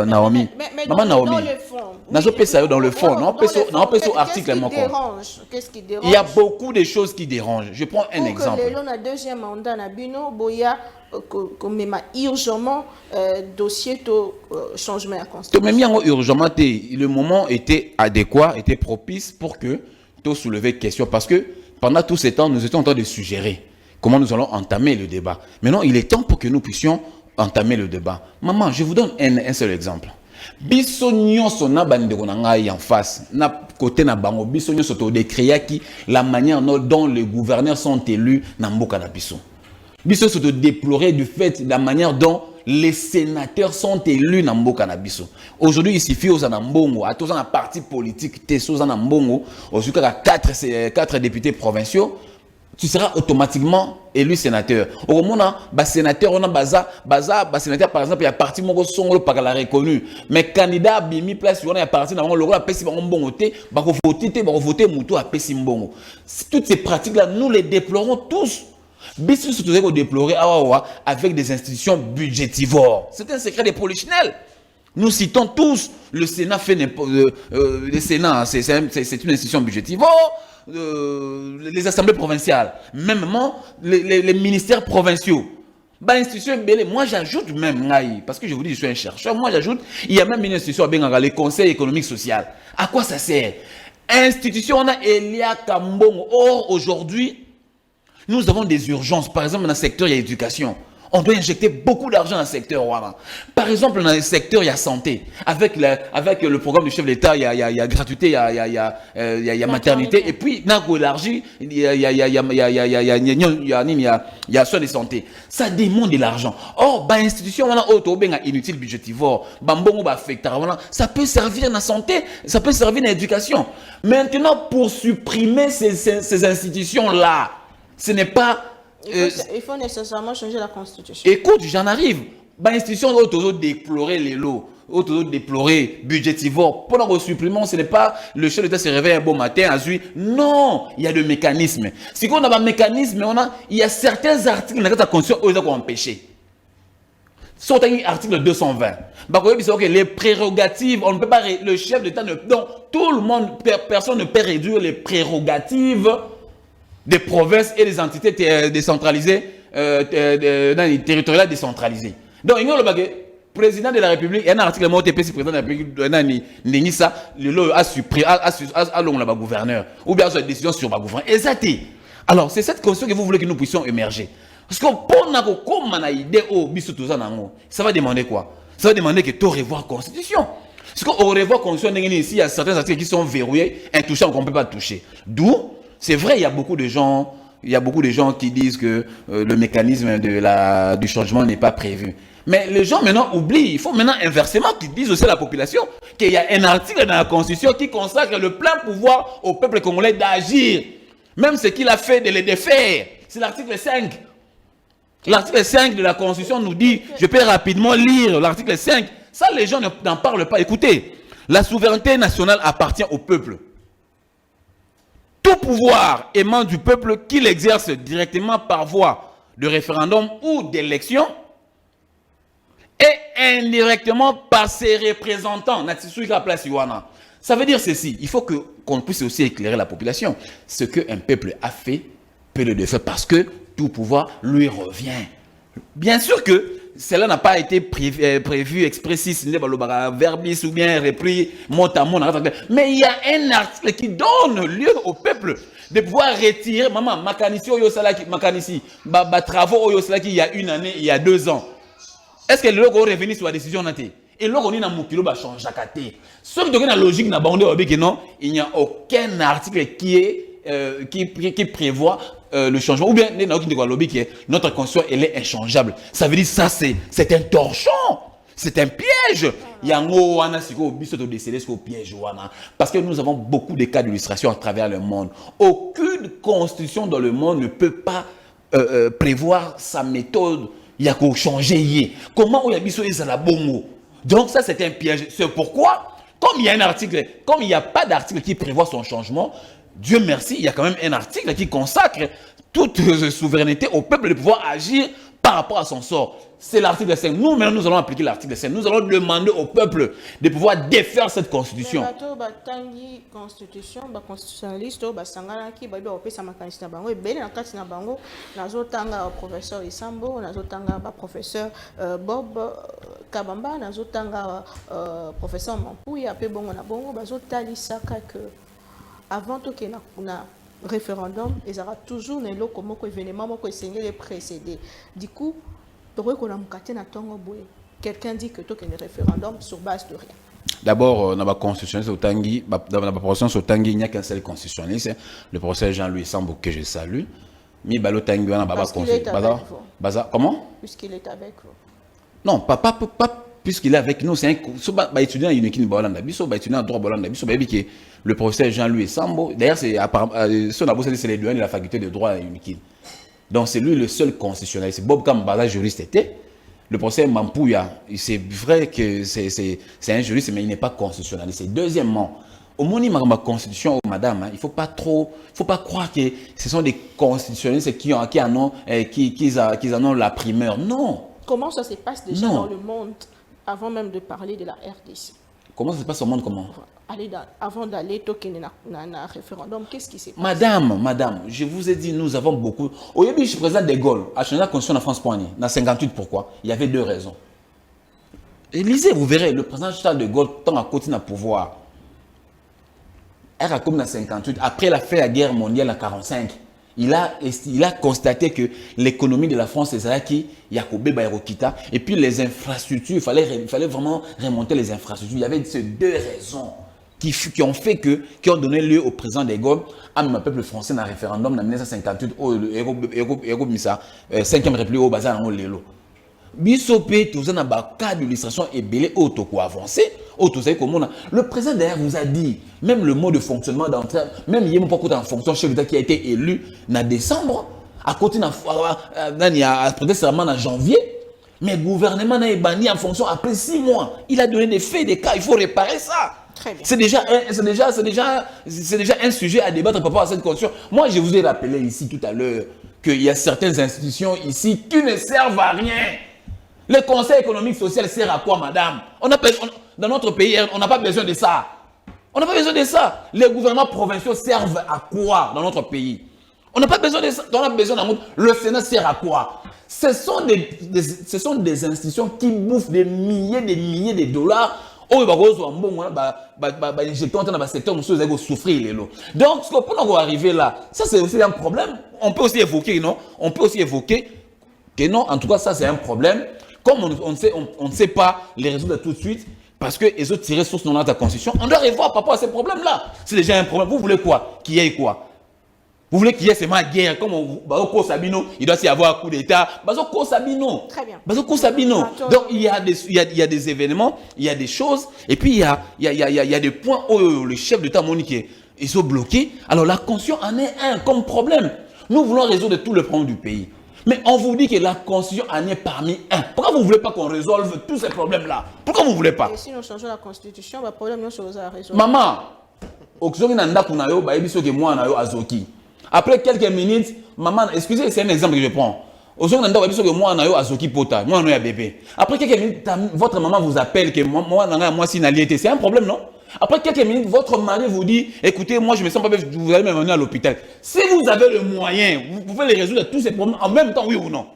Naomi. Mais Maman Naomi. Dans le fond. Dans le fond. Qu'est-ce qui dérange? Il y a beaucoup de choses qui dérangent. Je prends un exemple. Pour que le 2e mandat na bino boya comme urgemment dossier to changement à constitution. Même urgemment le moment était adéquat, était propice pour que tu soulever question parce que pendant tout ce temps nous étions en train de suggérer comment nous allons entamer le débat. Maintenant, il est temps pour que nous puissions entamer le débat. Maman, je vous donne un seul exemple. Biso nyonso na bandeko na ngai en face na côté na bango biso nyonso to décrire qui la manière dont les gouverneurs sont élus na mboka na biso. Biso se déplorer du fait de la manière dont les sénateurs sont élus dans mboka na biso. Aujourd'hui, il suffit aux anambongo, à tous un parti politique, t'es aux anambongo, aujourd'hui, quatre députés provinciaux, tu seras automatiquement élu sénateur. Au moment où sénateur, on a sénateur, par exemple, il y a parti mon son par la reconnu. Mais candidat bimi place, on a parti dans le rôle, pesi bon voter, voter moutou à pesi mbongo. Toutes ces pratiques-là, nous les déplorons tous. Bisous surtout déplorer avec des institutions budgétivores. C'est un secret des polichinelles. Nous citons tous le Sénat fait le Sénat, c'est une institution budgétivore. Les assemblées provinciales, même les ministères provinciaux. Moi j'ajoute même, parce que je vous dis, je suis un chercheur, moi j'ajoute, il y a même une institution, le Conseil économique social. À quoi ça sert? Institution, on a Elia Kambongo. Or, aujourd'hui, nous avons des urgences. Par exemple, dans le secteur, il y a l'éducation. On doit injecter beaucoup d'argent dans le secteur. Par exemple, dans le secteur, il y a santé. Avec le programme du chef de l'État, il y a gratuité, il y a maternité. Et puis, il y a soins de santé. Ça demande de l'argent. Or, l'institution, on a inutile budgétivore. Ça peut servir dans la santé, ça peut servir dans l'éducation. Maintenant, pour supprimer ces institutions-là, ce n'est pas... il faut nécessairement changer la constitution. Écoute, j'en arrive. L'institution doit toujours déplorer les lots, doit toujours déplorer budgétivore. Pendant le supplément, ce n'est pas le chef d'État se réveille un bon matin, à suivre. Non, il y a des mécanismes. Si on a un mécanisme, il y a certains articles dans la constitution où ils ont empêché. Sur l'article 220, les prérogatives, on ne peut pas, le chef d'État ne, donc tout le monde, personne ne peut réduire les prérogatives des provinces et des entités décentralisées, territoriales décentralisées. Donc, il y a le président de la République, il y a un article, le président de la République, le a supprimé, a le gouverneur, ou bien une décision sur le gouverneur. Exact. Alors, c'est cette constitution que vous voulez que nous puissions émerger. Parce que pour nous, idée, ça va demander quoi? Ça va demander que tu revoies la constitution. Parce qu'on revoit la constitution, ici, il y a certains articles qui sont verrouillés, intouchables, qu'on ne peut pas toucher. D'où, c'est vrai, il y a beaucoup de gens qui disent que le mécanisme du changement n'est pas prévu. Mais les gens maintenant oublient, il faut maintenant inversement qu'ils disent aussi à la population qu'il y a un article dans la Constitution qui consacre le plein pouvoir au peuple congolais d'agir. Même ce qu'il a fait de les défaire. C'est l'article 5. L'article 5 de la Constitution nous dit, je peux rapidement lire l'article 5. Ça, les gens n'en parlent pas. Écoutez, la souveraineté nationale appartient au peuple. Tout pouvoir émane du peuple qui l'exerce directement par voie de référendum ou d'élection et indirectement par ses représentants. Ça veut dire ceci, il faut qu'on puisse aussi éclairer la population. Ce qu'un peuple a fait peut le défaire parce que tout pouvoir lui revient. Bien sûr que cela n'a pas été prévu expressis, verbis ou bien repris mot à mot. Mais il y a un article qui donne lieu au peuple de pouvoir retirer, maman, makanisi oyo salaki, makanisi, travaux oyo salaki il y a une année, il y a 2 ans. Est-ce que le logo est revenu sur la décision naté? Et là, on est dans mon kilo, change à côté. Ce qui est dans la logique, il n'y a aucun article qui prévoit le changement. Ou bien, notre conscience, elle est inchangeable. Ça veut dire ça, c'est un torchon. C'est un piège. Parce que nous avons beaucoup de cas d'illustration à travers le monde. Aucune constitution dans le monde ne peut pas prévoir sa méthode. Il y a qu'à changer. Comment on y a mis la bongo? Donc ça, c'est un piège. C'est pourquoi, comme il y a un article, comme il n'y a pas d'article qui prévoit son changement, Dieu merci, il y a quand même un article qui consacre toute souveraineté au peuple de pouvoir agir par rapport à son sort. C'est l'article 5. Nous, maintenant, nous allons appliquer l'article 5. Nous allons demander au peuple de pouvoir défaire cette constitution. Professeur Isambo, professeur Bob Kabamba, professeur Mampouy, avant tout qu'il y ait un référendum, il y aura toujours un événement qui est précédé. Du coup, quelqu'un dit que tout est un référendum sur base de rien. D'abord, dans la constitutionnaliste au Tanguy, dans la proposition sur Tanguy, il n'y a qu'un seul constitutionnaliste, le professeur Jean-Louis Sambo, que je salue. Mais Balo Tanguy, on a pas Parce qu'il est avec vous. Comment? Puisqu'il est avec vous. Non, pas puisqu'il est avec nous, c'est un étudiant à l'Unikin Bolanda Bisso, étudiant à droit Bolanda Bisso, le professeur Jean-Louis Sambo, d'ailleurs, c'est les douanes de la faculté de droit à l'Unikin. Donc, c'est lui le seul constitutionnel. C'est Bob Kambala, juriste était. Le professeur Mampouya, c'est vrai que c'est un juriste, mais il n'est pas constitutionnaliste. Deuxièmement, au moment de la constitution, madame, il ne faut pas croire que ce sont des constitutionnalistes qui en ont la primeur. Non. Comment ça se passe déjà dans le monde avant même de parler de la RDC? Comment ça se passe au monde, comment? Avant d'aller toquer un référendum, qu'est-ce qui s'est passé? Madame, je vous ai dit, nous avons beaucoup. Au début, je suis président de Gaulle, à changer la constitution de France pour année. Dans 58, pourquoi? Il y avait 2 raisons. Et lisez, vous verrez, le président Charles de Gaulle, tant à côté d'un pouvoir, comme dans 58, après la guerre mondiale en 45, il a constaté que l'économie de la France, c'est ça qui Yacoubé Bayrokita, et puis les infrastructures, il fallait vraiment remonter les infrastructures. Il y avait ces 2 raisons qui ont donné lieu au président de Gaulle à le peuple français dans le référendum en 1958 au 5e République au bazar en Lélo. Bissopé, tout ça n'a pas cas d'illustration et belé auto avancé. Le président d'ailleurs vous a dit, même le mode de fonctionnement d'entrée, même il y a en fonction chef d'État qui a été élu en décembre, à côté de serment en janvier, mais le gouvernement n'a banni en fonction après 6 mois. Il a donné des faits, des cas, il faut réparer ça. C'est déjà un sujet à débattre par rapport à cette constitution. Moi, je vous ai rappelé ici tout à l'heure qu'il y a certaines institutions ici qui ne servent à rien. Le Conseil économique social sert à quoi, madame? Dans notre pays, on n'a pas besoin de ça. On n'a pas besoin de ça. Les gouvernements provinciaux servent à quoi dans notre pays? On n'a pas besoin de ça. On a besoin d'un. Le Sénat sert à quoi? Ce sont des institutions qui bouffent des milliers de dollars. Donc, pour arriver là, ça c'est aussi un problème. On peut aussi évoquer, non? On peut aussi évoquer que non, en tout cas, ça c'est un problème. Comme on ne sait pas les résoudre tout de suite, parce que les autres tirent source dans la Constitution, on doit revoir par rapport à ces problèmes-là. C'est déjà un problème. Vous voulez quoi? Qu'il y ait quoi? Vous voulez qu'il y ait seulement guerre, comme au Sabino, il doit y avoir un coup d'État. Bazo Sabino. Très bien. Bazo Sabino. Donc il y a des événements, il y a des choses, et puis il y a des points où le chef d'État Monique ils sont bloqués. Alors la Constitution en est un comme problème. Nous voulons résoudre tous les problèmes du pays. Mais on vous dit que la Constitution en est parmi un. Pourquoi vous ne voulez pas qu'on résolve tous ces problèmes-là? Pourquoi vous ne voulez pas? Et si nous changeons la Constitution, le problème nous sera résolu. Maman, après quelques minutes, maman, excusez, c'est un exemple que je prends. Après quelques minutes, votre maman vous appelle que moi si n'alliez, c'est un problème, non? Après quelques minutes, votre mari vous dit, écoutez, moi je me sens pas bien, vous allez m'amener à l'hôpital. Si vous avez le moyen, vous pouvez les résoudre tous ces problèmes en même temps, oui ou non?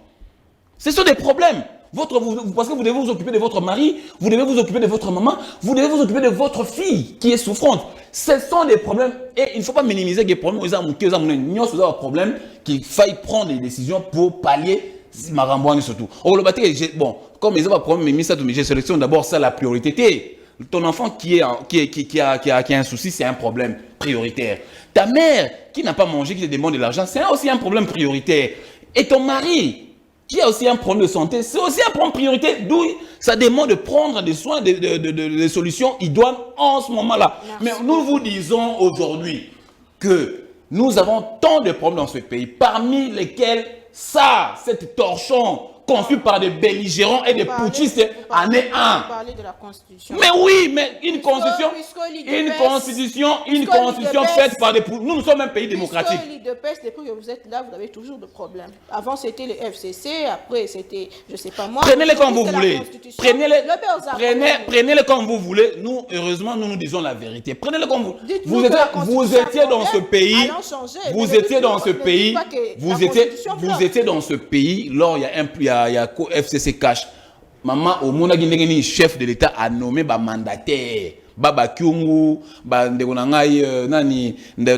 Ce sont des problèmes. Parce que vous devez vous occuper de votre mari, vous devez vous occuper de votre maman, vous devez vous occuper de votre fille qui est souffrante. Ce sont des problèmes et il ne faut pas minimiser les problèmes. Ils ont des problèmes qu'il faille prendre des décisions pour pallier Marambouane surtout. Bon, comme ils ont un problème, mais je sélectionne d'abord ça la priorité. Ton enfant qui a un souci, c'est un problème prioritaire. Ta mère qui n'a pas mangé, qui te demande de l'argent, c'est aussi un problème prioritaire. Et ton mari qui a aussi un problème de santé, c'est aussi un problème prioritaire. D'où ça demande de prendre des soins, des solutions idoines en ce moment-là. Mais nous vous disons aujourd'hui que nous avons tant de problèmes dans ce pays, parmi lesquels cette torchon conçu par des belligérants et des putschistes en est un. Mais oui, mais une constitution faite par des... Nous, nous sommes un pays démocratique. Depuis que vous êtes là, vous avez toujours de problèmes. Avant, c'était le FCC, après, c'était, je ne sais pas moi... Prenez-les comme vous voulez. Prenez-les comme vous voulez. Nous, heureusement, nous disons la vérité. Prenez-les comme vous. Vous étiez dans ce pays. Vous étiez dans ce pays. Vous étiez dans ce pays. Lors, il y a FCC cash. Maman, au monde a chef de l'État a nommé mandataire. Baba Kyungu, ndegonangai nani na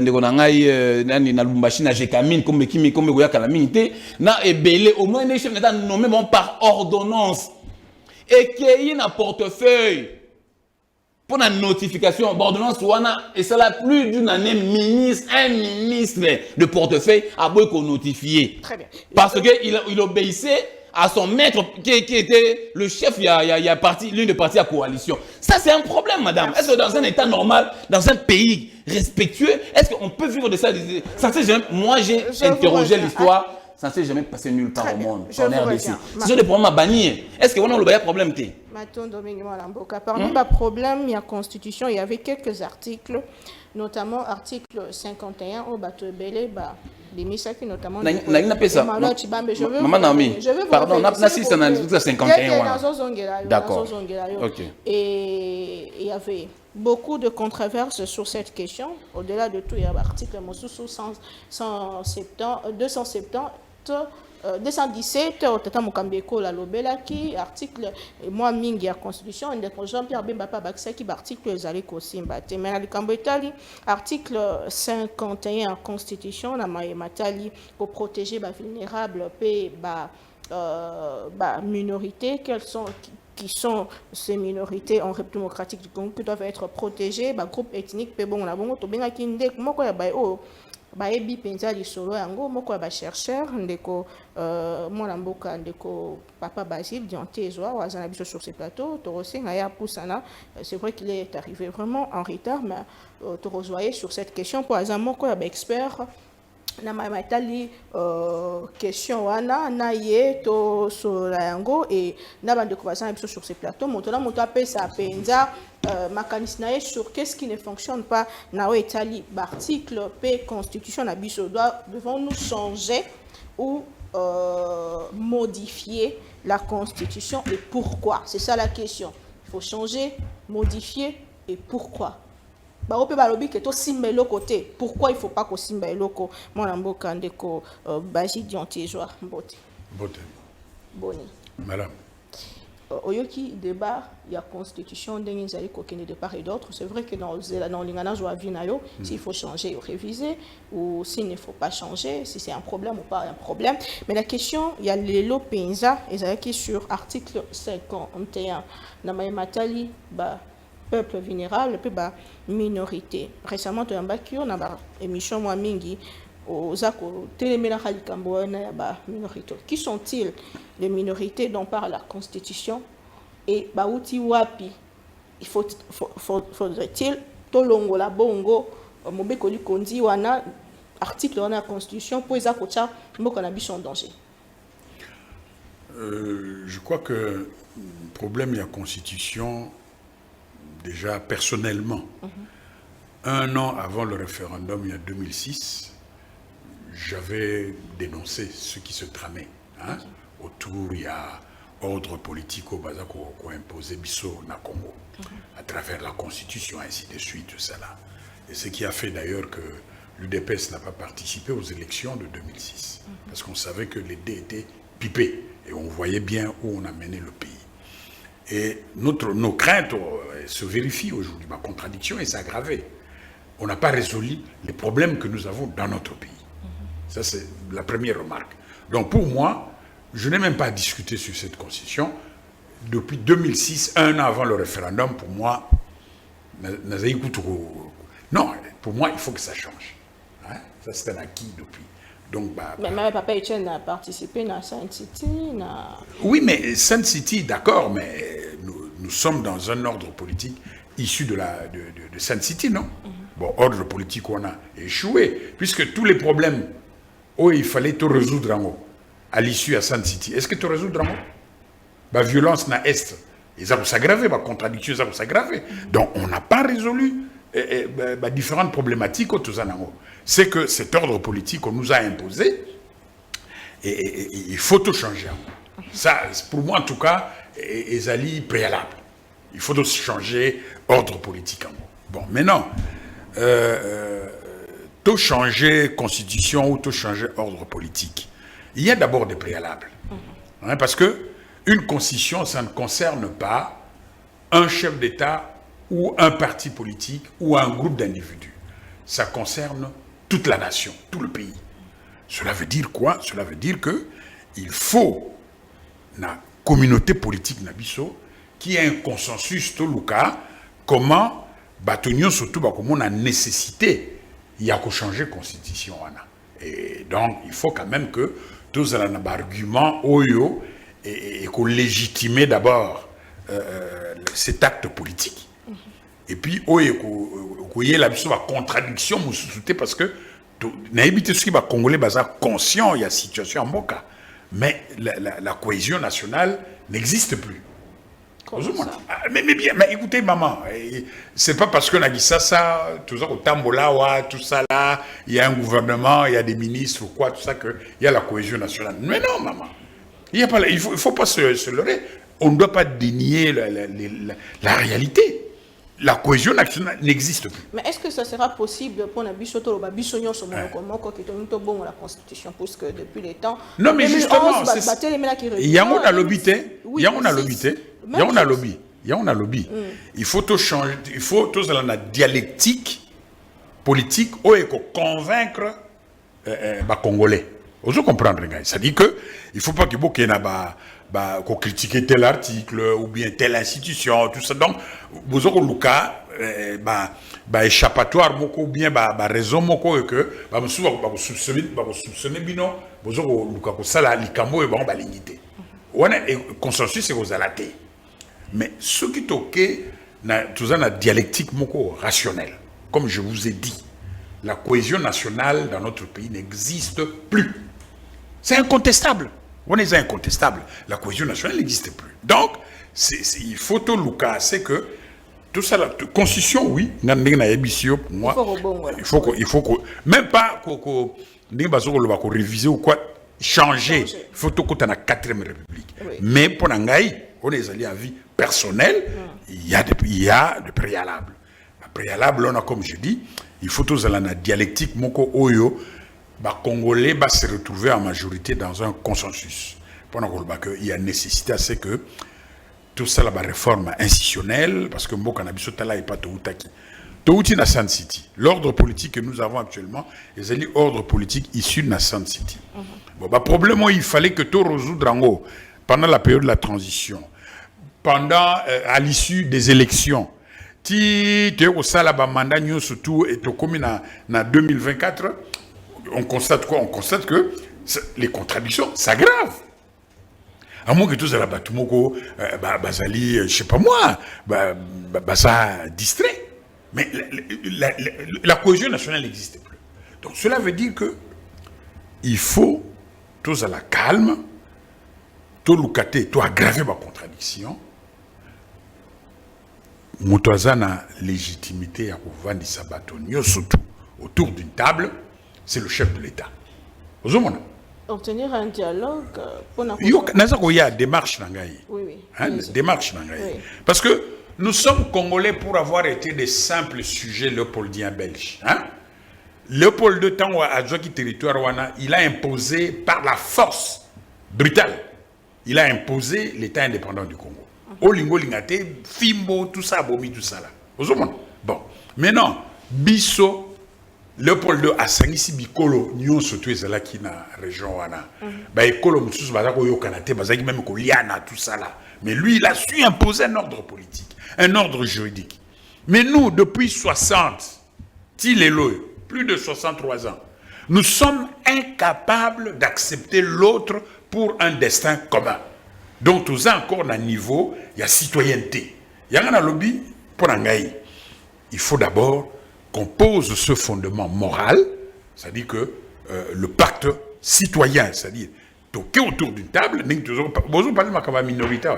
Lubumbashi na Jekamine comme goya calamité na ebele au moins les chefs d'État nommés par ordonnance et qui y a un portefeuille pour la notification ordonnance et ça a plus d'une année un ministre de portefeuille a beau qu'on notifié. Très bien. Parce que il obéissait à son maître qui était le chef, il y a l'une des parties à coalition. Ça, c'est un problème, madame. Est-ce que dans un état normal, dans un pays respectueux, est-ce qu'on peut vivre de ça? Moi, j'ai interrogé l'histoire. Ça ne s'est jamais passé nulle part au monde. Ce sont des problèmes à bannir. Est-ce qu'on a le problème? Parmi les problèmes, il y a la Constitution, il y avait quelques articles, notamment article 51 au bateau Belé, notamment. Je veux pardon, on a 51. D'accord. Et il y avait beaucoup de controverses sur cette question. Au-delà de tout, il y a l'article 217 Tata Mokambeko la lobela qui article moi mingi ya constitution de Jean-Pierre Bemba pa bakisa qui article ezali kosimba te mais na likambo etali article 51 constitution na matali pour protéger ba vulnérables pe ba minorités qui sont ces minorités en République démocratique du Congo qui doivent être protégées ba groupe ethnique pe bon la bongo to benga ki ndek moko ya ba baebi penza lisolo yango moko ba chercheur ndeko mwana mboka ndeko papa Basile Diantezwa wazana biso sur ce plateau torosenga ya pusana. C'est vrai qu'il est arrivé vraiment en retard mais torozoyer sur cette question pour azan moko ya ba expert na matali question wana na ye to sola yango et na bandeko bazana biso sur ce plateau moto apesa penza mécanisme sur qu'est-ce qui ne fonctionne pas na etali article P constitution na biso devons-nous changer ou modifier la constitution et pourquoi? C'est ça la question. Il faut changer, modifier et pourquoi? Pourquoi il ne faut pas que simba eloko mwana mboka ndeko Basile Diantezwa mbote boni madame oyoki débat il y a constitution ndenge ezali kokende de part et d'autre. C'est vrai que dans lingana zo avis na yo s'il faut changer ou réviser ou s'il ne faut pas changer, si c'est un problème ou pas un problème, mais la question il y a lelo penza ezalaki sur article 51 na matali peuple vulnérable puis minorité. Récemment tu as une émission moi mingi aux téléména halikambo na minorité. Qui sont-ils les minorités dont parle la constitution et outi wapi il faudrait-il tolongo la bongo mobeko likondi wana article wana la constitution pour eza kocha mboka na biso en danger? Je crois que le problème de la constitution déjà personnellement, un an avant le référendum, il y a 2006, j'avais dénoncé ce qui se tramait. Autour, il y a ordre politique au Bazako qui a imposé Bisso na Congo, à travers la constitution, ainsi de suite, tout ça là. Et ce qui a fait d'ailleurs que l'UDPS n'a pas participé aux élections de 2006, parce qu'on savait que les dés étaient pipés, et on voyait bien où on a mené le pays. Et nos craintes se vérifient aujourd'hui. Ma contradiction est aggravée. On n'a pas résolu les problèmes que nous avons dans notre pays. Ça, c'est la première remarque. Donc, pour moi, je n'ai même pas discuté sur cette constitution. Depuis 2006, un an avant le référendum, pour moi, non, pour moi, il faut que ça change. Ça, c'est un acquis depuis. Donc, mais papa Etienne a participé dans Sun City. Oui, mais Sun City, d'accord, mais nous sommes dans un ordre politique issu de Sun City, non? Bon, ordre politique, on a échoué, puisque tous les problèmes où il fallait tout résoudre en haut, à l'issue à Sun City, est-ce que tu résoudre en haut? La violence na est, ça va s'aggraver, la contradiction, ça va s'aggraver. Donc, on n'a pas résolu différentes problématiques autour de haut. C'est que cet ordre politique qu'on nous a imposé, et il faut tout changer. Ça, pour moi en tout cas, est préalable. Il faut tout changer ordre politique. Bon, maintenant, tout changer constitution ou tout changer ordre politique, il y a d'abord des préalables. Parce que une constitution, ça ne concerne pas un chef d'État ou un parti politique ou un groupe d'individus. Ça concerne toute la nation, tout le pays. Cela veut dire quoi? Cela veut dire qu'il faut la communauté politique nabiso qui ait un consensus tout le cas comment batonio surtout comment la nécessité il y a qu'à changer constitution. Et donc il faut quand même que tous les arguments oyo et qu'on légitimer d'abord cet acte politique. Et puis, il y a la contradiction, parce que n'habitez ce qui va Congolais conscient, il y a situation en Boka. Mais la cohésion nationale n'existe plus. Mais écoutez, maman, c'est pas parce qu'on a dit ça, tout ça, au Tambola, tout ça là, il y a un gouvernement, il y a des ministres ou quoi, tout ça, qu'il y a la cohésion nationale. Mais non, maman. Il ne faut pas se leurrer. On ne doit pas dénier la réalité. La cohésion nationale n'existe plus. Mais est-ce que ça sera possible pour la Constitution, puisque depuis les temps... Non, mais justement, il y a un lobby. Il faut tout changer, il faut tout dans la dialectique politique où il faut convaincre les Congolais. Vous comprenez, c'est-à-dire qu'il ne faut pas qu'il y ait qu'on critique tel article ou bien telle institution, tout ça. Donc, vous avez le cas, échappatoire, ou bien raison, que vous soupçonnez, vous avez le cas que ça, l'icambo, et l'unité. Le consensus, c'est vous allez. Mais ce qui est OK, tout ça, la dialectique rationnelle. Comme je vous ai dit, la cohésion nationale dans notre pays n'existe plus. C'est incontestable. On est incontestable. La cohésion nationale n'existe plus. Donc, il faut tout le cas, c'est que tout ça, la constitution, oui, il faut que même pas qu'on réviser ou quoi, changer. Il faut tout qu'on ait la 4e République. Oui. Mais pour Nangaï, on est allé à vie personnelle, il y a des préalables. Le préalable, on a, comme je dis, il faut tous aller dans la dialectique, moko oyo. Congolais va se retrouver en majorité dans un consensus. Il y a nécessité à ce que tout ça, la réforme institutionnelle, parce que Mboka Nabisotala n'est pas Toutaki. Touti na Sun City. L'ordre politique que nous avons actuellement, c'est l'ordre politique issu de la Sun City. Problème, il fallait que tout résoudre pendant la période de la transition, à l'issue des élections. Si tu es au Salaba mandat, surtout, et comme en 2024, on constate quoi? On constate que les contradictions s'aggravent. À moins que tous la batumoko, bazali, je sais pas moi, ça distrait. Mais la cohésion nationale n'existe plus. Donc cela veut dire que il faut tous à la calme, tout l'oukaté, tout aggraver ma contradiction. Moutouazana légitimité à Kouvandi Sabatonio, surtout autour d'une table. C'est le chef de l'État. Vous comprenez? Obtenir un dialogue pour il y a démarche nangaï. Oui. Démarche nangaï. Parce que nous sommes Congolais pour avoir été des simples sujets léopoldiens belges. Léopold II, tant à Djoki territoire, il a imposé par la force brutale, il a imposé l'État indépendant du Congo. Olingo Lingate, Fimbo, tout ça, Bomi, tout ça là. Vous comprenez? Bon. Maintenant, Bisso. Léopold II a sangisi bikolo nyon surtout ezala qui na région wana ba ekolo mususu baza ko yokanate bazaki même ko liana tout ça là, mais lui il a su imposer un ordre politique, un ordre juridique. Mais nous depuis 60 plus de 63 ans, nous sommes incapables d'accepter l'autre pour un destin commun. Donc tout ça encore à niveau il y a citoyenneté. Il y a un lobby pour Nangaï. Il faut d'abord qu'on pose ce fondement moral, c'est-à-dire que le pacte citoyen, c'est-à-dire toquer autour d'une table, toujours parler de la minorité,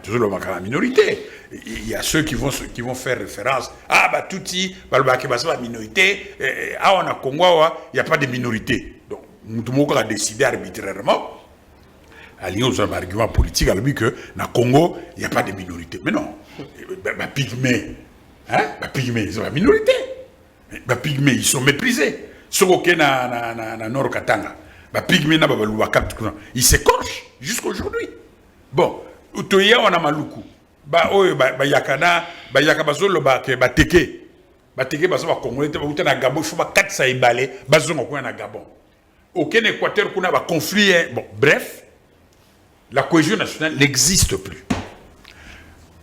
toujours la minorité. Il y a ceux qui vont faire référence, touti, la minorité, on a Congo, il n'y a pas de minorité. Donc, nous avons décidé arbitrairement, allié aux arguments politiques, à lui que dans Congo, il n'y a pas de minorité. Mais non, pygmée. Pygmées, ils sont la minorité. Pygmées, ils sont méprisés. Ceux qui sont dans Nord Katanga, Pygmées, ils s'écorchent jusqu'aujourd'hui. Bon, Utoya, on a Maluku. Yakana, Yakabazolo, Teke. Teke, Congolais, Gabon, il faut 4 saïbalés, Bazon, Gabon. Aucun Équateur, qu'on a un conflit. Bon, bref, la cohésion nationale n'existe plus.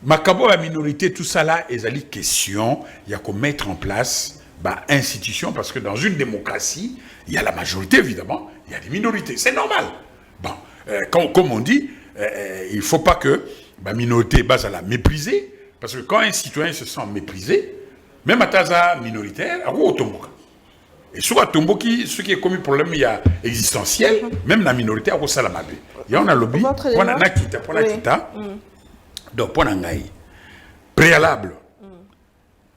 Makabo la minorité, tout ça là, il y a des questions, il y a qu'à mettre en place institutions, parce que dans une démocratie, il y a la majorité évidemment, il y a des minorités, c'est normal. Bon, comme on dit, il ne faut pas que la minorité base à la mépriser, parce que quand un citoyen se sent méprisé, même à Taza minoritaire, à quoi Tomboka. Et sur Tomboki, ce qui est commis problème il y a existentiel, même la minorité à quoi ça la mabé. Il y a un lobby, pour la kita, donc pour l'angaï. Préalable,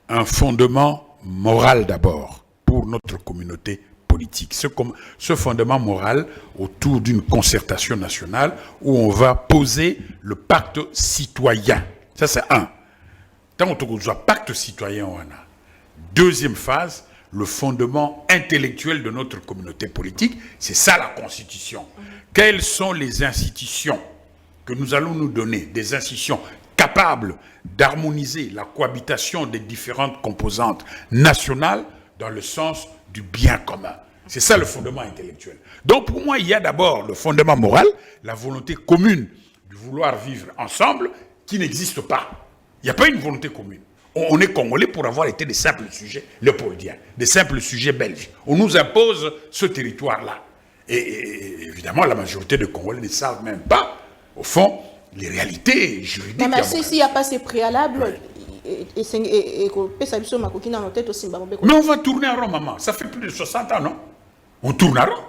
un fondement moral d'abord pour notre communauté politique. Ce fondement moral autour d'une concertation nationale où on va poser le pacte citoyen. Ça, c'est un. Tant qu'on a pacte citoyen, on a. Deuxième phase, le fondement intellectuel de notre communauté politique. C'est ça la Constitution. Quelles sont les institutions que nous allons nous donner? Des institutions capables d'harmoniser la cohabitation des différentes composantes nationales dans le sens du bien commun. C'est ça le fondement intellectuel. Donc pour moi, il y a d'abord le fondement moral, la volonté commune de vouloir vivre ensemble qui n'existe pas. Il n'y a pas une volonté commune. On est Congolais pour avoir été des simples sujets léopoldiens, des simples sujets belges. On nous impose ce territoire-là. Et évidemment, la majorité des Congolais ne savent même pas, au fond, les réalités juridiques. Mais s'il n'y a pas ces préalables, mais on va tourner en rond, maman. Ça fait plus de 60 ans, non? On tourne en rond.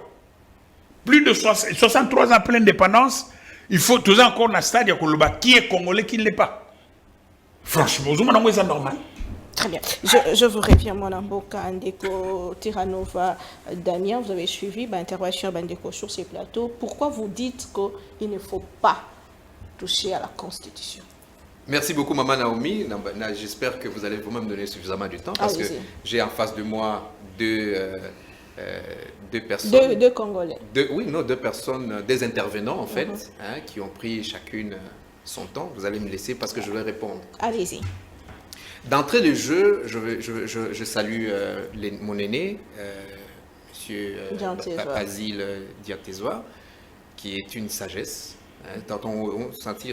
Plus de 63 ans après l'indépendance, il faut toujours encore un stade qui est Congolais, qui ne l'est pas. Franchement, c'est normal. Très bien. Je vous reviens, mon amboka, Ndeko Tiranova, Damien, vous avez suivi l'intervention d'Andeko sur ces plateaux. Pourquoi vous dites qu'il ne faut pas toucher à la Constitution? Merci beaucoup, Maman Naomi. J'espère que vous allez vous-même donner suffisamment du temps parce que j'ai en face de moi deux personnes. Deux Congolais. Deux personnes, des intervenants en fait, qui ont pris chacune son temps. Vous allez me laisser parce que je vais répondre. Allez-y. D'entrée de jeu, je salue mon aîné, M. Basile Diaktezoa, qui est une sagesse. Quand on sentit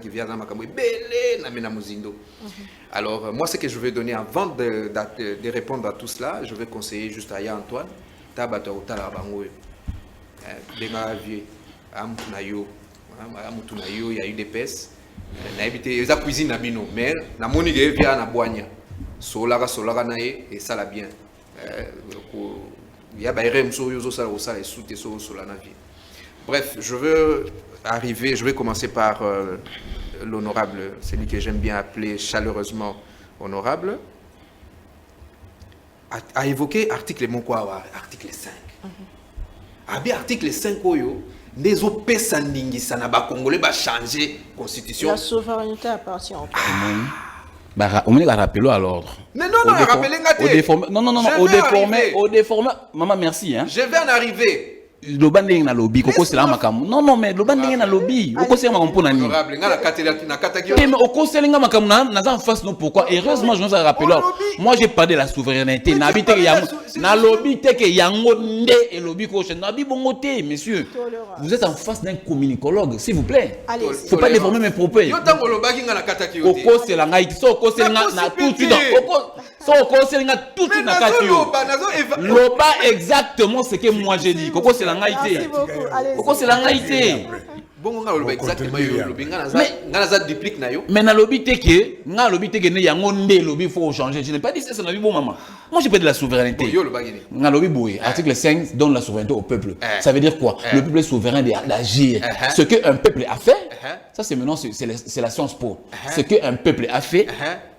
qui vient dans ma alors moi ce que je vais donner avant de répondre à tout cela, je vais conseiller juste à Antoine tabato utala bango benga vieux amutunayo il y a eu des pèses na évité eza cuisine na bino mais na moni ke via na boanya solaka nae et ça la bien il y a baire mso yozo sala osala soute so la na vie. Bref, je vais commencer par l'honorable, celui que j'aime bien appeler chaleureusement honorable, a évoqué article 5. Article 5, les OP Sandingi, ça n'a pas Congolais, va changer la constitution. La souveraineté appartient au peuple. On me l'a rappelé à l'ordre. Mais non, rappelez au déformé. Maman, merci. Hein. Je vais en arriver. Le banding na lobby, koko c'est la makam. Non, mais le banding na lobby, koko c'est makam pour nani. Mais au conseil nga makam na en face non pourquoi. Heureusement je nous ai rappelé. Moi j'ai parlé de la souveraineté. Na habité na lobby te que yango nde et lobby ko na bi bongoté messieurs. Vous êtes en face d'un communicologue s'il vous plaît. Faut pas déformer mes propos. Yo tango lobaki nga na kataki yo. Koko c'est la ngai so koko c'est nga na tout de suite. So koko c'est nga tout de suite na kataki yo. Loba exactement ce que moi j'ai dit. Koko c'est Merci beaucoup. Pourquoi c'est la réalité? Bon, on a exactement mais na lobby teke, na lobby teke ne yangonde lobby faut changer. Je n'ai pas dit ça, c'est la vie bon maman. Moi j'ai pas de la souveraineté. Na lobby boy, article 5 donne la souveraineté au peuple. Ça veut dire quoi? Le peuple est souverain d'agir. Ce que un peuple a fait, ça c'est maintenant c'est la science pour. Ce que un peuple a fait,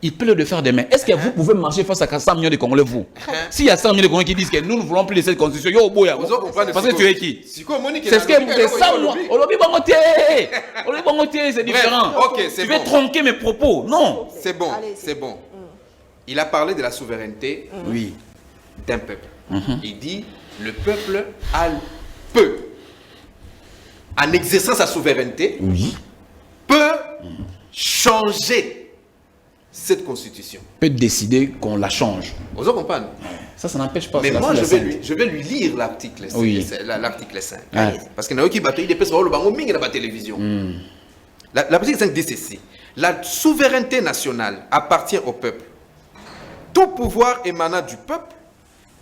il peut le faire demain. Est-ce que vous pouvez marcher face à 100 millions de Congolais vous? S'il y a 100 millions de Congolais qui disent que nous ne voulons plus de cette constitution, yo boya. Parce que tu es qui? C'est ce que c'est ça moi. Au lobby bangoté. C'est différent. Tu veux tronquer mes propos. Non. C'est bon, c'est bon. Il a parlé de la souveraineté d'un peuple. Il dit le peuple peut, en exerçant sa souveraineté, peut changer cette constitution. Peut décider qu'on la change. Vous comprenez? Ça n'empêche pas. Mais moi, je vais lui lire l'article 5. Parce que il est sur la télévision. L'article 5 dit ceci. La souveraineté nationale appartient au peuple. Tout pouvoir émanant du peuple,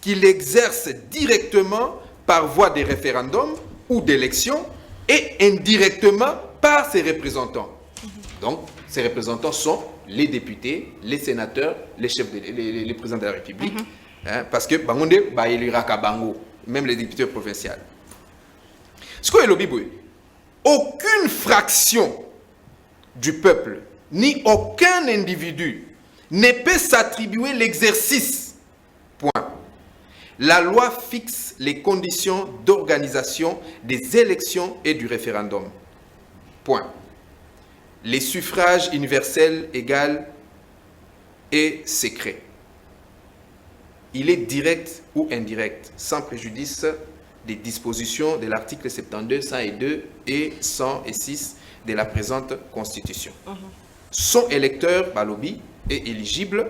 qu'il exerce directement par voie de référendum ou d'élection, et indirectement par ses représentants. Donc, ces représentants sont les députés, les sénateurs, les chefs, les présidents de la République, hein, parce que Bangonde, il y aura Bango, même les députés provinciaux. Ce que le Bible, aucune fraction du peuple, ni aucun individu ne peut s'attribuer l'exercice. Point. La loi fixe les conditions d'organisation des élections et du référendum. Point. Les suffrages universels égaux et secrets. Il est direct ou indirect, sans préjudice des dispositions de l'article 72, 102 et 106 de la présente Constitution. Son électeur, Balobi, est éligible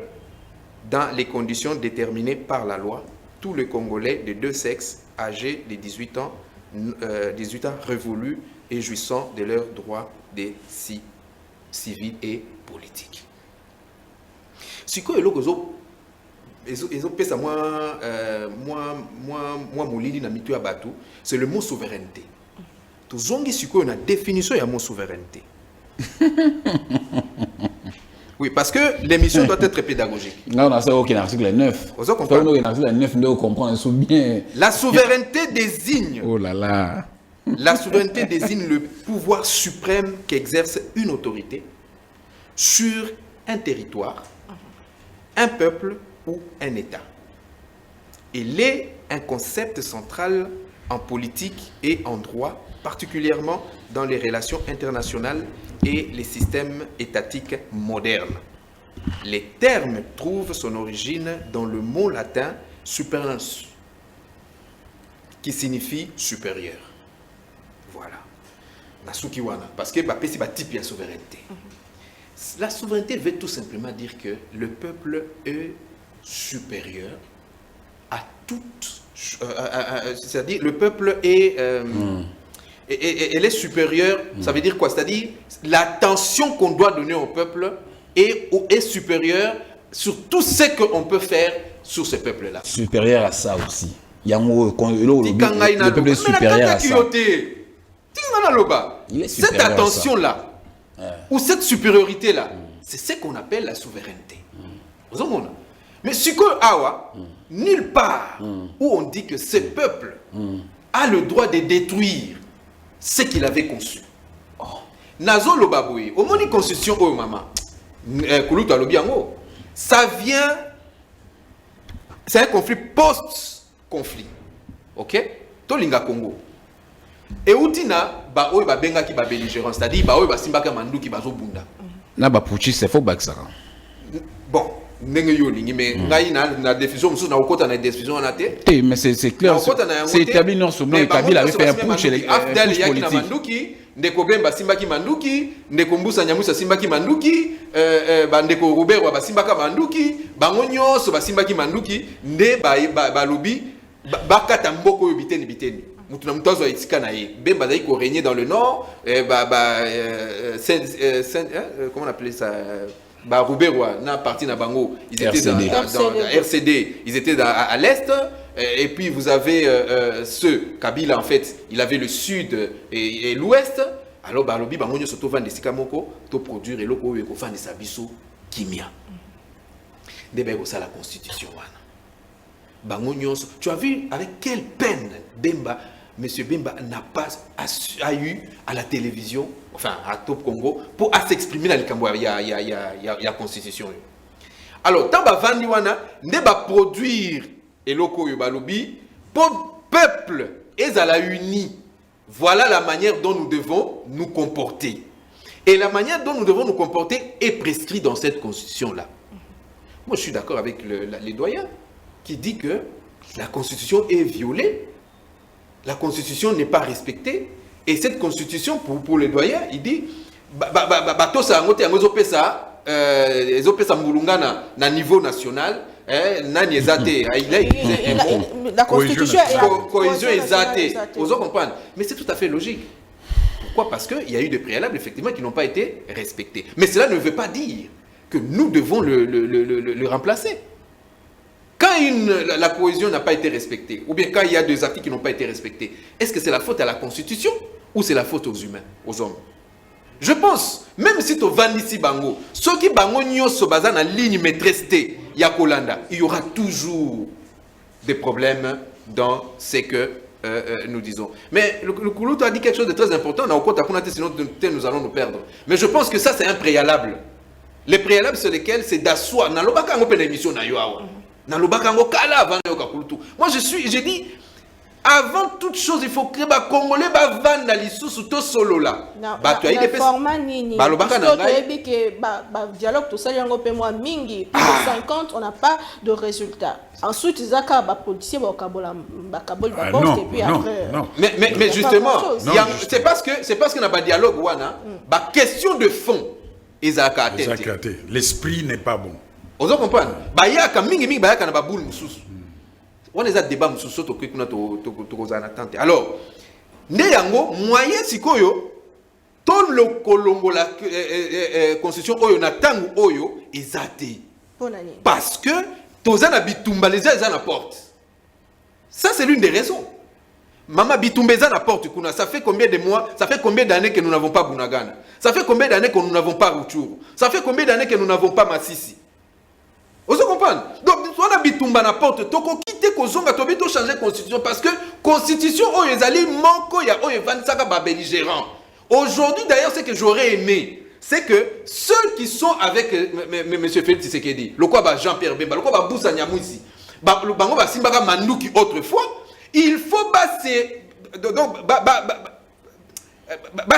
dans les conditions déterminées par la loi. Tous les Congolais de deux sexes âgés de 18 ans révolus et jouissant de leurs droits de civils et politiques. Si quoi c'est le mot souveraineté. Tous on dit qu'on a définition de mot souveraineté. Oui, parce que l'émission doit être pédagogique. Non, c'est OK, l'article 9. L'article 9, nous comprenons bien. La souveraineté désigne. Oh là là. La souveraineté désigne le pouvoir suprême qu'exerce une autorité sur un territoire, un peuple ou un État. Il est un concept central en politique et en droit, particulièrement dans les relations internationales et les systèmes étatiques modernes. Les termes trouvent son origine dans le mot latin superius, qui signifie supérieur. Voilà. Parce que c'est un type de souveraineté. La souveraineté veut tout simplement dire que le peuple est supérieur à toute... c'est-à-dire le peuple est... elle est supérieure, ça veut dire quoi? C'est-à-dire l'attention qu'on doit donner au peuple est supérieure sur tout ce qu'on peut faire sur ce peuple-là. Supérieur à ça aussi. Il y a le peuple est supérieur à ça. Cette attention-là, ou cette supériorité-là, c'est ce qu'on appelle la souveraineté. Mais ce que Awa, nulle part où on dit que ce peuple a le droit de détruire ce qu'il avait conçu. Nazo Lobaboui, au moins une constitution au maman, ça vient, c'est un conflit post-conflit. Ok? Tolinga Congo. Et Outina, ba oy ba benga ki ba belligérant, c'est-à-dire ba oy ba simbaka mandu ki bazo bunda. Na ba puchi c'est faux bac ça. Bon, ndenge yo lingi mais ngai na diffusion musu na okota na diffusion na te. Eh mais c'est clair. C'est établi non seulement Kabila avait fait un putsch politique. Manduki, ndeko Bemba simbaki manduki, ndeko Mbusa Nyamusa simbaki manduki, ba ndeko Robert ba simbaka manduki, bango nyonso ba simbaki manduki, nde ba lobi bakata mboko yo biteni. Bemba d'ailleurs régner dans le nord, comment on appelait ça, Rouberwa, na parti na Bango, ils étaient dans RCD, ils étaient à l'est, et puis vous avez ceux, Kabila en fait, il avait le sud et l'ouest, alors Balobi Bango nyo soto vendre sikamoko, to produire et loko yeko vendre sabiso kimia. Débego ça la constitution wana. Tu as vu avec quelle peine Bemba, Monsieur Bemba n'a pas eu à la télévision, enfin à Top Congo, pour s'exprimer dans le Cambo, il y a la constitution. Alors, tant que Vandiwana ne va produire et loko yobalobi pour peuple et à la unie. Voilà la manière dont nous devons nous comporter. Et la manière dont nous devons nous comporter est prescrite dans cette constitution-là. Moi, je suis d'accord avec les doyens qui dit que la constitution est violée. La constitution n'est pas respectée. Et cette constitution, pour les doyens, il dit na niveau national, la constitution est cohésion exatée. Vous comprenez? Mais c'est tout à fait logique. Pourquoi? Parce qu'il y a eu des préalables, effectivement, qui n'ont pas été respectés. Mais cela ne veut pas dire que nous devons le remplacer. Quand la cohésion n'a pas été respectée, ou bien quand il y a des acquis qui n'ont pas été respectés, est-ce que c'est la faute à la Constitution ou c'est la faute aux humains, aux hommes? Je pense, même si tu vas ici bango, ceux qui bango nyonso baza na ligne maîtresse ya kolanda, il y aura toujours des problèmes dans ce que nous disons. Mais le Kouloutou a dit quelque chose de très important, sinon nous allons nous perdre. Mais je pense que ça c'est un préalable. Les préalables sur lesquels c'est d'asseoir. Moi j'ai dit, avant toute chose, il faut que les Congolais vendent les sous solo là. Dialogue tout ça, il y a un mingi. Plus de 50, on n'a pas de résultat. Ensuite, ils ont policiers, non. Mais justement, c'est parce que n'a pas de dialogue, question de fond. L'esprit n'est pas bon. Vous comprenez? Il y a un boule. On les a débat alors neyango moyen sikoyo ton le kolongo la constitution oyo na tangu oyo ezate parce que tozana bitumba les gens na porte. Ça c'est l'une des raisons. Mama bitumbeza na porte kuna, ça fait combien de mois, ça fait combien d'années que nous n'avons pas Bunagana? Ça fait combien d'années que nous n'avons pas Rutshuru? Ça fait combien d'années que nous n'avons pas Masisi? Vous comprenez? Donc, on a bitumba na porte, toko quitter kozonga to bito changer constitution parce que constitution oyo ezali manko ya oyo vansaka ba belligérant. Aujourd'hui d'ailleurs ce que j'aurais aimé, c'est que ceux qui sont avec monsieur Félix Tshisekedi, le quoi ba Jean-Pierre Bemba, le quoi ba Boussa Nyamwisi, bango ba Simbaka Manduki autrefois, il faut passer donc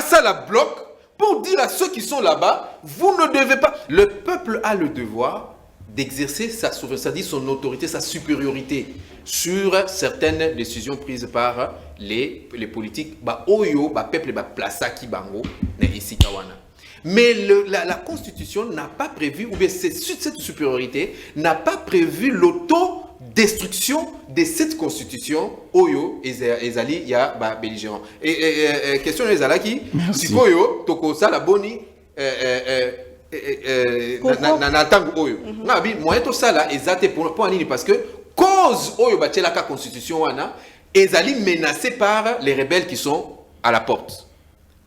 ça la bloc pour dire à ceux qui sont là-bas, vous ne devez pas, le peuple a le devoir d'exercer sa souveraineté, c'est-à-dire son autorité, sa supériorité sur certaines décisions prises par les politiques. Oyo, peuple, plaça ki bango, ici kawana. Mais la Constitution n'a pas prévu, ou bien cette supériorité n'a pas prévu l'autodestruction de cette Constitution. Oyo, ezali ya belligérant. Et question ezalaki, si oyo, toko sala boni, moyen tout ça là exact pour anini parce que cause oyo batela ka constitution wana ezali menacé par les rebelles qui sont à la porte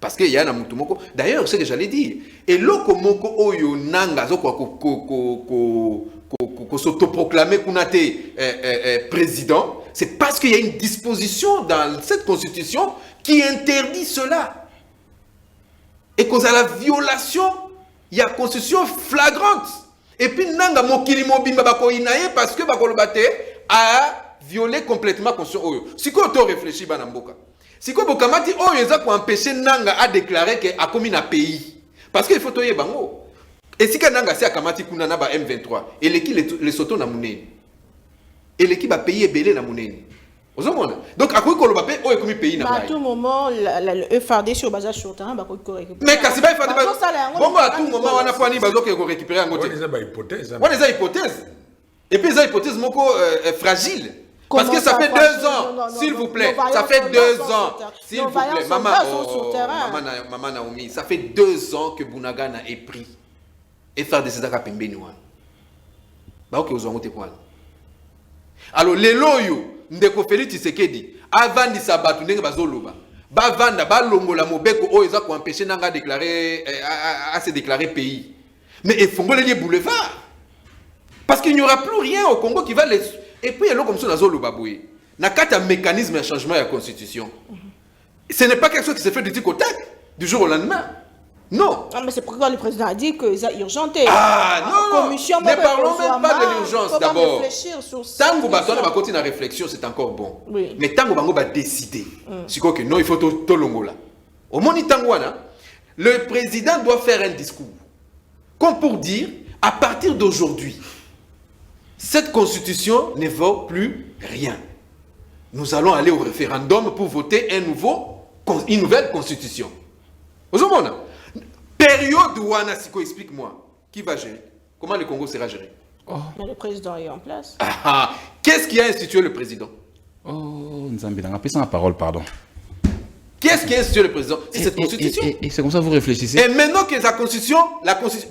parce que y a na mutu moko d'ailleurs ce que j'allais dire et loko moko oyo nanga zo ko s'autoproclamer kunate président, c'est parce qu'il y a une disposition dans cette constitution qui interdit cela et cause à la violation. Il y a une constitution flagrante. Et puis, nanga mokili mobimba bako inaye parce que bako lobate a violé complètement la constitution. Si quoi tu réfléchis bana mboka. Si quoi bokamati oyo eza ko empêcher nanga a déclarer que a commis un pays. Parce qu'il faut toyer bango. Et si nanga si akamati kuna na ba M23 et les soto na munene. Et l'équipe va payer belé na munene. Donc, à quoi qu'on va payer, on est comme pays n'a pas. À tout moment, le FARD sur base sur terrain, bah quoi récupérer. Mais quand c'est pas FARD, bon à tout moment, on a pas ni bazo qu'on récupérer un côté. On les a hypothèses. On les a hypothèses. Et puis les hypothèses moko fragile. Parce que ça fait 2 ans, s'il vous plaît. Ça fait 2 ans, s'il vous plaît. Maman Naomi, ça fait 2 ans que Bunagana est pris. Et FARD c'est ça pembe noa. Bah ok, aux ont quoi. Alors les loyaux ndeko Félix Tshisekedi avant sabatu ndenge bazoloba ba vanda ba longola mobeko o eza ko empêcher nanga déclarer à se déclarer pays mais il faut les boulevard parce qu'il n'y aura plus rien au Congo qui va les et puis il y a comme ça nazoloba boye na kata mécanisme de changement de la constitution. Ce n'est pas quelque chose qui se fait du tic au tac du jour au lendemain. Non. Ah, mais c'est pourquoi le président a dit que ça urgenté. Ah non, ne parlons même pas de l'urgence d'abord. Tant que bateau va continuer la réflexion, c'est encore bon. Oui. Mais tant que bango va décider, c'est quoi que non, il faut tout longola. Au moment le président doit faire un discours, comme pour dire, à partir d'aujourd'hui, cette constitution ne vaut plus rien. Nous allons aller au référendum pour voter une nouvelle constitution. Vous comprenez? Période où Anasiko, explique-moi, qui va gérer? Comment le Congo sera géré? Mais le président est en place. Qu'est-ce qui a institué le président? Nzambi, on a pris la parole, pardon. Qu'est-ce qui a institué le président? C'est cette constitution. Et c'est comme ça que vous réfléchissez. Et maintenant que la constitution,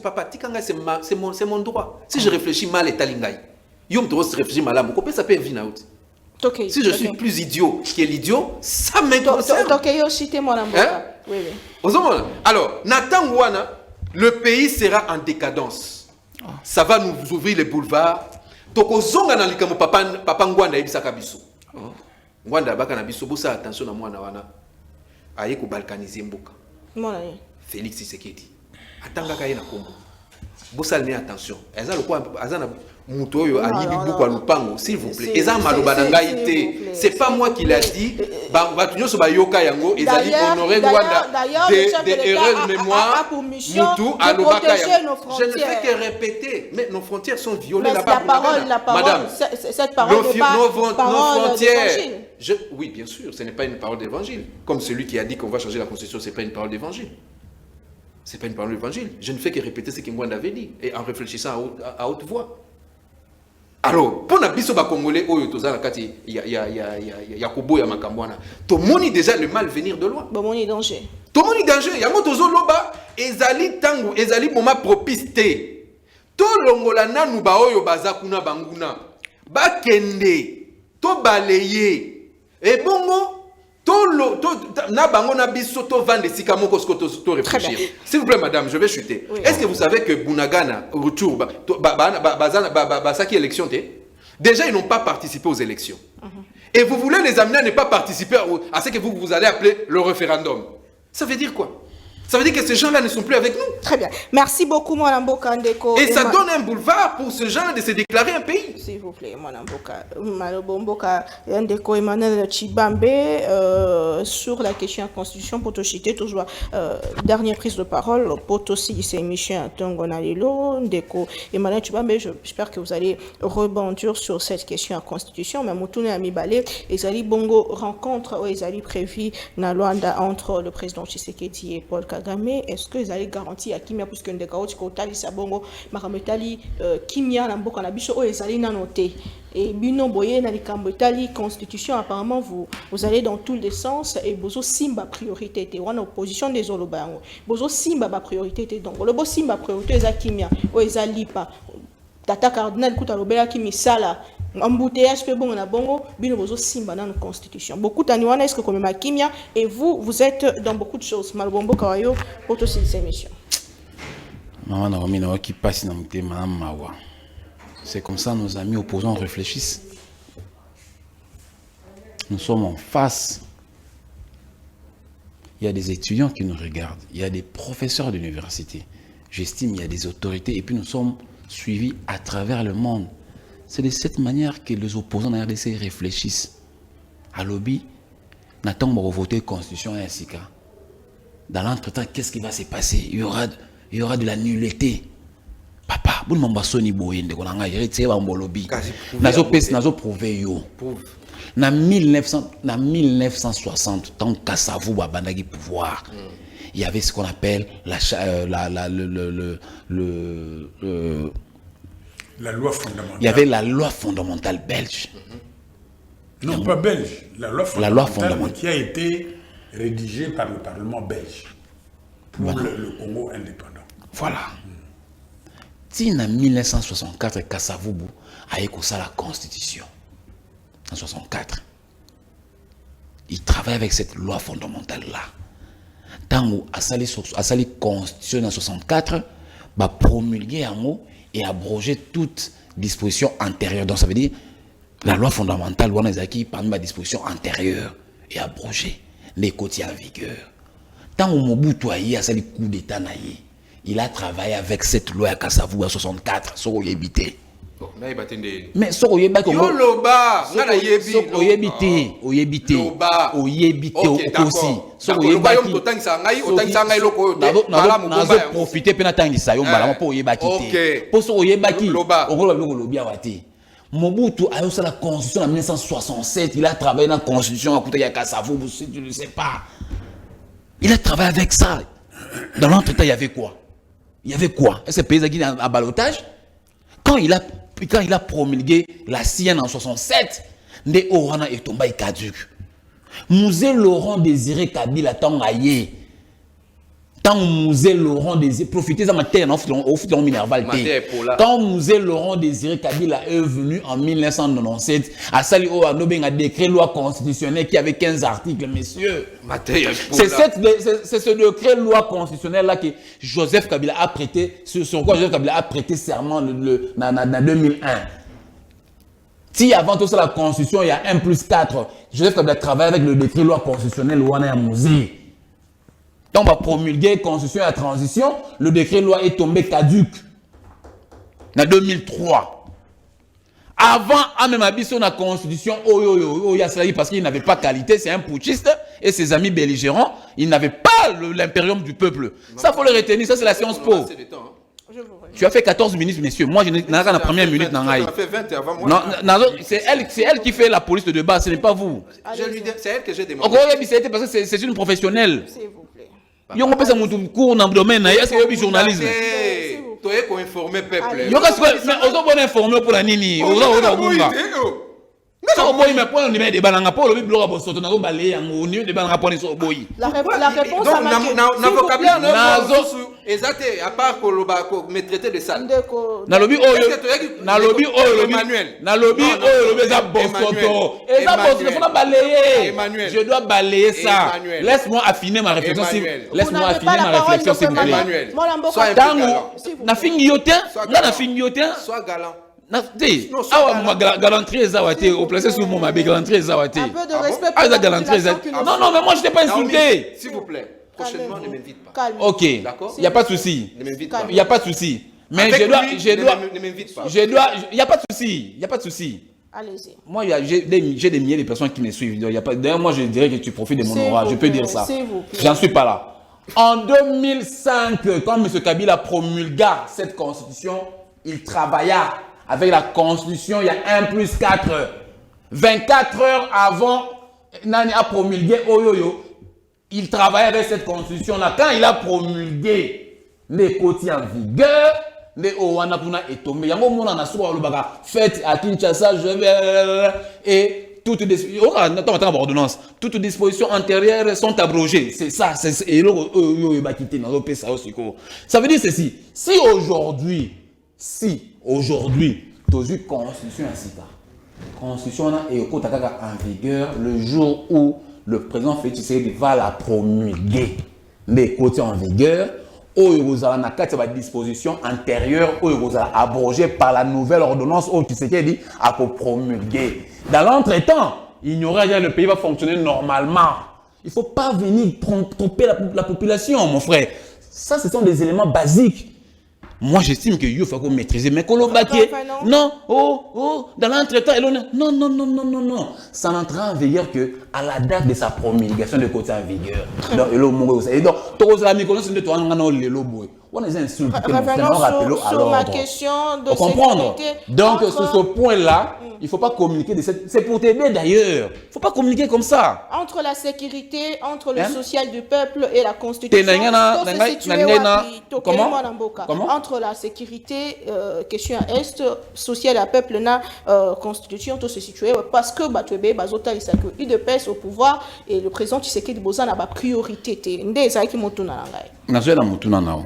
papa, c'est mon droit. Si je réfléchis mal et talingai, yom to réfléchir mal, ça peut venir out. Okay, si je suis plus idiot que l'idiot, ça me concerne. Oui. Alors, Nathan Wana, le pays sera en décadence. Ça va nous ouvrir les boulevards. Tokozonga na likamo papa Ngwanda ebisaka biso. Ngwanda baka na biso bosa attention na mwana wana. Aye ko balkaniser mboka. Félix Tshisekedi. Atanga ka na Congo. Bosa ne attention. Eza lokwa azana muto oyo ayibi buku alupango s'il vous plaît. Eza maloba na ngai te. C'est pas moi qui l'a dit. Ba tunyoso ba yoka yango ezali honorer Ngwanda de erreurs de mémoire. Mutu alobaka yango. Je ne fais que répéter, mais nos frontières sont violées là-bas. Madame, cette parole n'est pas nos frontières. Oui, bien sûr, ce n'est pas une parole d'évangile. Comme celui qui a dit qu'on va changer la constitution, ce n'est pas une parole d'évangile. Ce n'est pas une parole d'évangile. Je ne fais que répéter ce que Ngwanda avait dit, et en réfléchissant à haute voix. Alors, pour les Congolais, Yakobo ya Makambwana, tout le monde déjà le mal venir de loin. Tout le monde danger. Tout le monde danger. Yango tozo loba, ezali tangu, ezali moment propice te. To longola nanu ba oyo bazakuna banguna. Ba kende, to balayer. Et bongo, na bango na biso to vendre sika moko sko to réfléchir. S'il vous plaît madame, je vais chuter. Oui. Est-ce que vous savez que Bunagana retour basaki élection té? Déjà ils n'ont pas participé aux élections. Et vous voulez les amener à ne pas participer à ce que vous allez appeler le référendum. Ça veut dire quoi? Ça veut dire que ces gens-là ne sont plus avec nous. Très bien. Merci beaucoup, Mwanamboka Ndeko. Et ça donne un boulevard pour ce genre de se déclarer un pays. S'il vous plaît, Mwanamboka. Mwanamboka Ndeko Emmanuel Tshibambe, sur la question de la Constitution, pour te citer, toujours, dernière prise de parole, pour aussi ces émissions Tongonalilo, Ndeko Emmanuel Tshibambe, j'espère que vous allez rebondir sur cette question de la Constitution. Mais Moutoune Amibale, Ezali Bongo rencontre, Ezali prévu na Luanda entre le président Tshisekedi et Paul Kagame. Est-ce que vous allez garantir à Kimia puisque ndekao tikotali sabongo makametali Kimia na mboka na biso o ezali na noté et bino boye na likambo etali constitution apparemment vous allez dans tous les sens et bozo simba priorité te wana opposition des olobango bozo simba ba priorité te donc le bo simba priorité eza Kimia o ezali pa tata cardinal kuta lobela kimisala embouteillage pe bongo na bongo bino bozo simba dans la constitution beaucoup taniwana est-ce que comme ma Kimia et vous êtes dans beaucoup de choses malbombo kawayo pour tous ces émissions maman na romina qui passe na mutema mawa c'est comme ça nos amis opposants réfléchissent nous sommes en face il y a des étudiants qui nous regardent il y a des professeurs d'université j'estime il y a des autorités et puis nous sommes suivis à travers le monde. C'est de cette manière que les opposants de la RDC réfléchissent. À lobby, n'attend pas voter la constitution ainsi que dans l'entretemps, qu'est-ce qui va se passer? Il y aura de la nullité. Papa, vous ne m'avez pas sonné boyen de qu'on a hérité à mon lobby. Nazo prouvé yo. Na 1960, tant qu'Assavou a bandagi pouvoir. Il y avait ce qu'on appelle la loi fondamentale. Il y avait la loi fondamentale belge. Non, pas belge. La loi fondamentale qui a été rédigée par le Parlement belge pour le Congo indépendant. Voilà. Si en 1964, Kassavoubou a écouté la Constitution, en 1964, il travaille avec cette loi fondamentale-là. Tant que a sali Constitution en 1964, va promulguer un mot et abroger toute disposition antérieure. Donc ça veut dire la loi fondamentale, on a acquis parmi les dispositions antérieures et abrogées, les côtés en vigueur. Tant que Mobutu a sali coup d'État, il a travaillé avec cette loi à Kassavou en 1964, sur Oyebité. Mais sur Oyebité, Oyebité aussi. Sur Oyebité, profiter pour n'attendre ça, pour Oyebité. Pour sur Oyebité, Mobutu a eu la constitution en 1967, il a travaillé dans la constitution à côté de Kassavou, tu ne le sais pas. Il a travaillé avec ça. Dans l'entretemps, il y avait quoi? Est-ce que le pays a gagné un ballottage? Quand il a promulgué la sienne en 67, Ndé Orana est tombé caduc. Musée Laurent Désiré Kabila Tangaye. Tant Musée Laurent Désiré, profitez de ma terre, au fut Minerval. Tant Musée Laurent Désiré Kabila est venu en 1997 à Sali Oanobeng a décret loi constitutionnelle qui avait 15 articles, messieurs. C'est ce décret loi constitutionnelle là que Joseph Kabila a prêté, sur quoi Joseph Kabila a prêté serment en 2001. Si avant tout ça, la constitution, il y a 1+4, Joseph Kabila travaille avec le décret loi constitutionnelle Ouana Musée. Donc, on va promulguer la constitution et la transition. Le décret loi est tombé caduc. En 2003. Avant, à même abisso la constitution, parce qu'il n'avait pas qualité, c'est un putschiste et ses amis belligérants, ils n'avaient pas l'impérium du peuple. Ça, il faut le retenir, ça c'est la science po. Tu as fait 14 minutes, messieurs. Moi, je n'ai pas la première minute. Tu as fait 20 avant moi. C'est elle qui fait la police de base, ce n'est pas vous. C'est elle que j'ai demandé. Parce que c'est une professionnelle. S'il vous plaît. Yo on peut ça mon cours dans le domaine est-ce que journalisme tu es pour informer peuple yo qu'est-ce que mais on doit informer pour la nini on doit bonga ça boy mais pour on met des balanga pour le blog bosoto na balayer en ni des balanga pour so boy la réponse à ma question na vocabulaire exact à part ko loba ko me traiter de ça na lobby za bosoto et ça bosoto faut balayer je dois balayer ça laisse-moi affiner ma réflexion laisse-moi affiner ma réflexion s'il vous plaît na fingi yote na fingi yote sois galant. Galanterie Zawate, au placé sous mon mabé, galanterie Zawate. Un peu de respect pour la population. Non, mais moi je t'ai pas insulté. S'il vous plaît, prochainement ne m'invite pas. Ok, il n'y a pas de souci. Ne m'invite pas. Il n'y a pas de souci. Mais ne m'invite pas. Il n'y a pas de souci. Il n'y a pas de souci. Allez-y. Moi, j'ai des milliers de personnes qui me suivent. D'ailleurs, moi je dirais que tu profites de mon aura. Je peux dire ça. J'en suis pas là. En 2005, quand M. Kabila promulgua cette constitution, il travailla avec la constitution, il y a 1+4. 24 heures avant, Nani a promulgué Oyoyo. Il travaillait avec cette constitution-là. Quand il a promulgué les côtés en vigueur, les Owanapuna est tombé. Il y a un moment où on a fait à Kinshasa, et toutes dispositions antérieures sont abrogées. C'est ça. Ça veut dire ceci. Si aujourd'hui, tu as eu constitution constitution est en vigueur le jour où le président Félix Tshisekedi va la promulguer. Les côtés en vigueur, où il y a une disposition antérieure, où il y a abrogée par la nouvelle ordonnance où Tshisekedi a promulgué. Dans l'entretemps, il n'y aura rien, le pays va fonctionner normalement. Il ne faut pas venir tromper la population, mon frère. Ça, ce sont des éléments basiques. Moi, j'estime que il faut maîtriser. Mais non, dans l'entretemps, non. Ça n'entrera en vigueur que à la date de sa promulgation de côté en vigueur. Et donc, revenons sur ma question de comprendre. Donc, sur ce point-là, il ne faut pas communiquer. C'est pour t'aider d'ailleurs. Il ne faut pas communiquer comme ça. Entre la sécurité, entre le social du peuple et la constitution. Comment? Entre la sécurité, question est, social à peuple, na constitution, tout se situe parce que Batwebe, Bazota, il s'accueille UDPS au pouvoir et le président Tshisekedi Boza n'a pas priorité. Nde ezaki motuna nangai. Nazoya na motuna nao.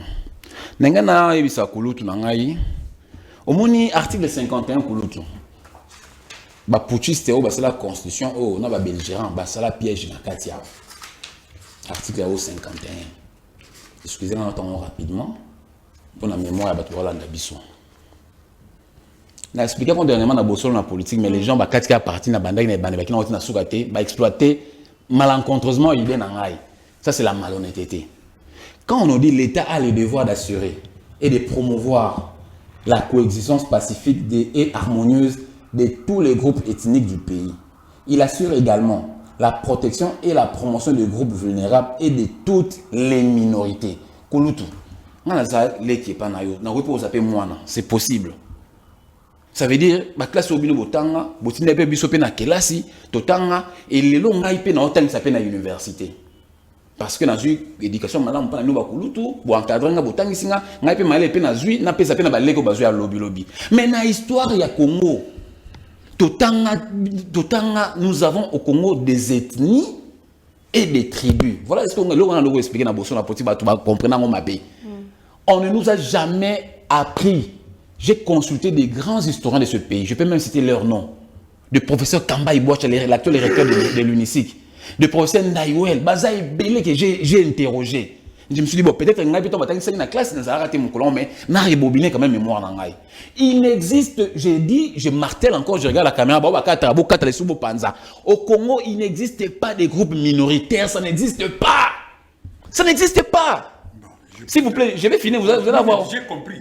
Nengana ebisa kulutu nangai. Omoni article 51 kulutu. Ba putschiste o basala constitution o na ba belgérant basala piège na katia. Article 51. Excusez-moi attendons rapidement pour la mémoire à Batouala Ndabiso. N'a expliqué qu'on dernièrement na bossolo na politique mais les gens ba katia parti na bandaki na bandaki na na sukate ba exploiter malencontreusement idée na ngai. Ça c'est la malhonnêteté. Quand on nous dit l'État a le devoir d'assurer et de promouvoir la coexistence pacifique et harmonieuse de tous les groupes ethniques du pays, il assure également la protection et la promotion des groupes vulnérables et de toutes les minorités. C'est possible. Ça veut dire que la classe au bino botanga, botina pe biso pe na kelasi, totanga et les longs pe na otang sa pe na université. Parce que dans l'éducation madame pas nous ba kulutu, bo encadrer nga botangi singa, ngai pe malé pe na zui, na pe sa pe na baleko bazui ya lobby. Mais na histoire ya Congo, totanga nous avons au Congo des ethnies et des tribus. Voilà ce qu'on a expliqué dans la politique, tu vas comprendre ma pays. On ne nous a jamais appris. J'ai consulté des grands historiens de ce pays. Je peux même citer leur nom. De professeur Kamba Ibouacha, l'actuel recteur de l'UNICIC. De professeur Ndaïwel, Bazaï Belé que j'ai interrogé. Je me suis dit, bon, peut-être que dans la classe, nous avons raté mon colon, mais nous avons rebobiné quand même mémoire. Il n'existe, j'ai dit, je martèle encore, je regarde la caméra, au Congo, il n'existe pas de groupes minoritaires, ça n'existe pas. Ça n'existe pas. S'il vous plaît, je vais finir, vous allez avoir... J'ai compris,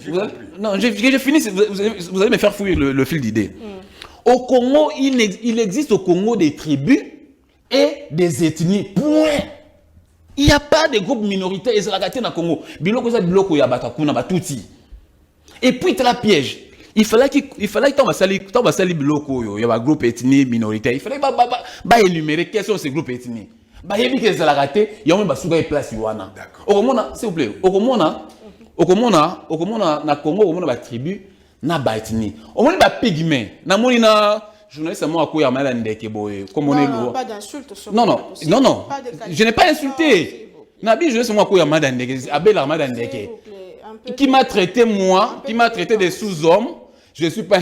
Non, je finis, vous allez me faire fouiller le fil d'idée. Au Congo, il existe au Congo des tribus et des ethnies. Point. Il n'y a pas de groupe minoritaire. Dans le Congo. Et puis, tu as la piège. Il fallait qu'il y ait un groupe ethnique minoritaire. Il fallait énumérer quels sont ces groupes ethniques. Il y a même des places. S'il vous plaît. Au Congo, na Congo, on a des tribus, na des ethnies. On a des pygmées. Journaliste, moi, pas d'insulte. Non. Je n'ai pas insulté. Nabi, je sais moi, qui m'a traité, moi, qui m'a traité de sous-homme. Je ne suis pas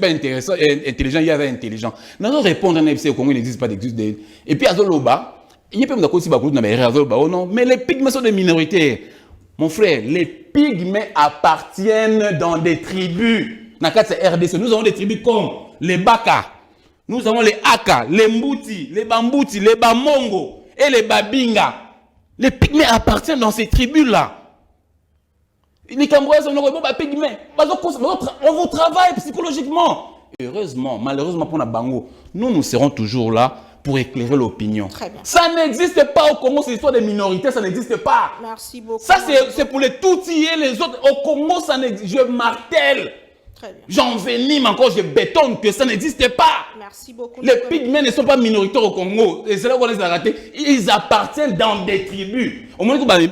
intéressant, intelligent, il y a intelligent. Non, répondre à un au Congo, il n'existe pas d'existe. Et puis, à Zoloba, il n'y a pas de non, mais les pygmées sont des minorités. Mon frère, les pygmées appartiennent dans des tribus. Dans la RDC, nous avons des tribus comme les Baka. Nous avons les Aka, les Mbouti, les Bambouti, les Bamongo et les Babinga. Les pygmées appartiennent dans ces tribus-là. Les Cambrois sont des pygmées. On vous travaille psychologiquement. Heureusement, malheureusement pour la Bango, nous serons toujours là pour éclairer l'opinion. Ça n'existe pas au Congo, c'est l'histoire des minorités, ça n'existe pas. Merci beaucoup. Ça, c'est pour les Tutsis et les autres. Au Congo, ça n'existe. Je martèle. J'envenime encore, je bétonne que ça n'existe pas. Merci beaucoup. Les pygmées ne sont pas minoritaires au Congo. Et c'est là qu'on les a ratés. Ils appartiennent dans des tribus. Au moins, il y a une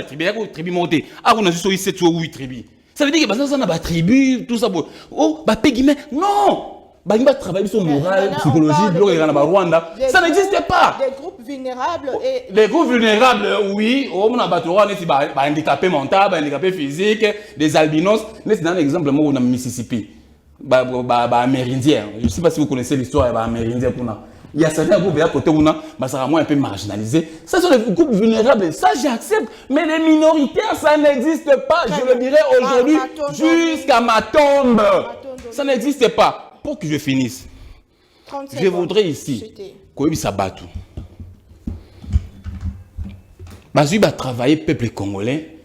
tribu, il y a une tribu montée. Ah, on a juste 7 ou 8 tribus. Ça veut dire que ça n'a pas de tribu, tout ça. Oh, pygmées. Non! Bagimba travaille sur moral, psychologie, Rwanda. Ça n'existe pas. Des groupes vulnérables et... Les groupes vulnérables, oui. On a des handicapés mentaux, des handicapés physiques, des albinos. C'est un exemple, moi, on a Mississippi. Amérindien. Je ne sais pas si vous connaissez l'histoire des Amérindiens. Il y a certains groupes à côté où on a un peu marginalisés. Ça sont des groupes vulnérables. Ça, j'accepte. Mais les minoritaires, ça n'existe pas. Je le dirai aujourd'hui jusqu'à ma tombe. Ça n'existe pas. Pour que je finisse, je voudrais ici que Sabatou. Bazui va travailler peuple congolais.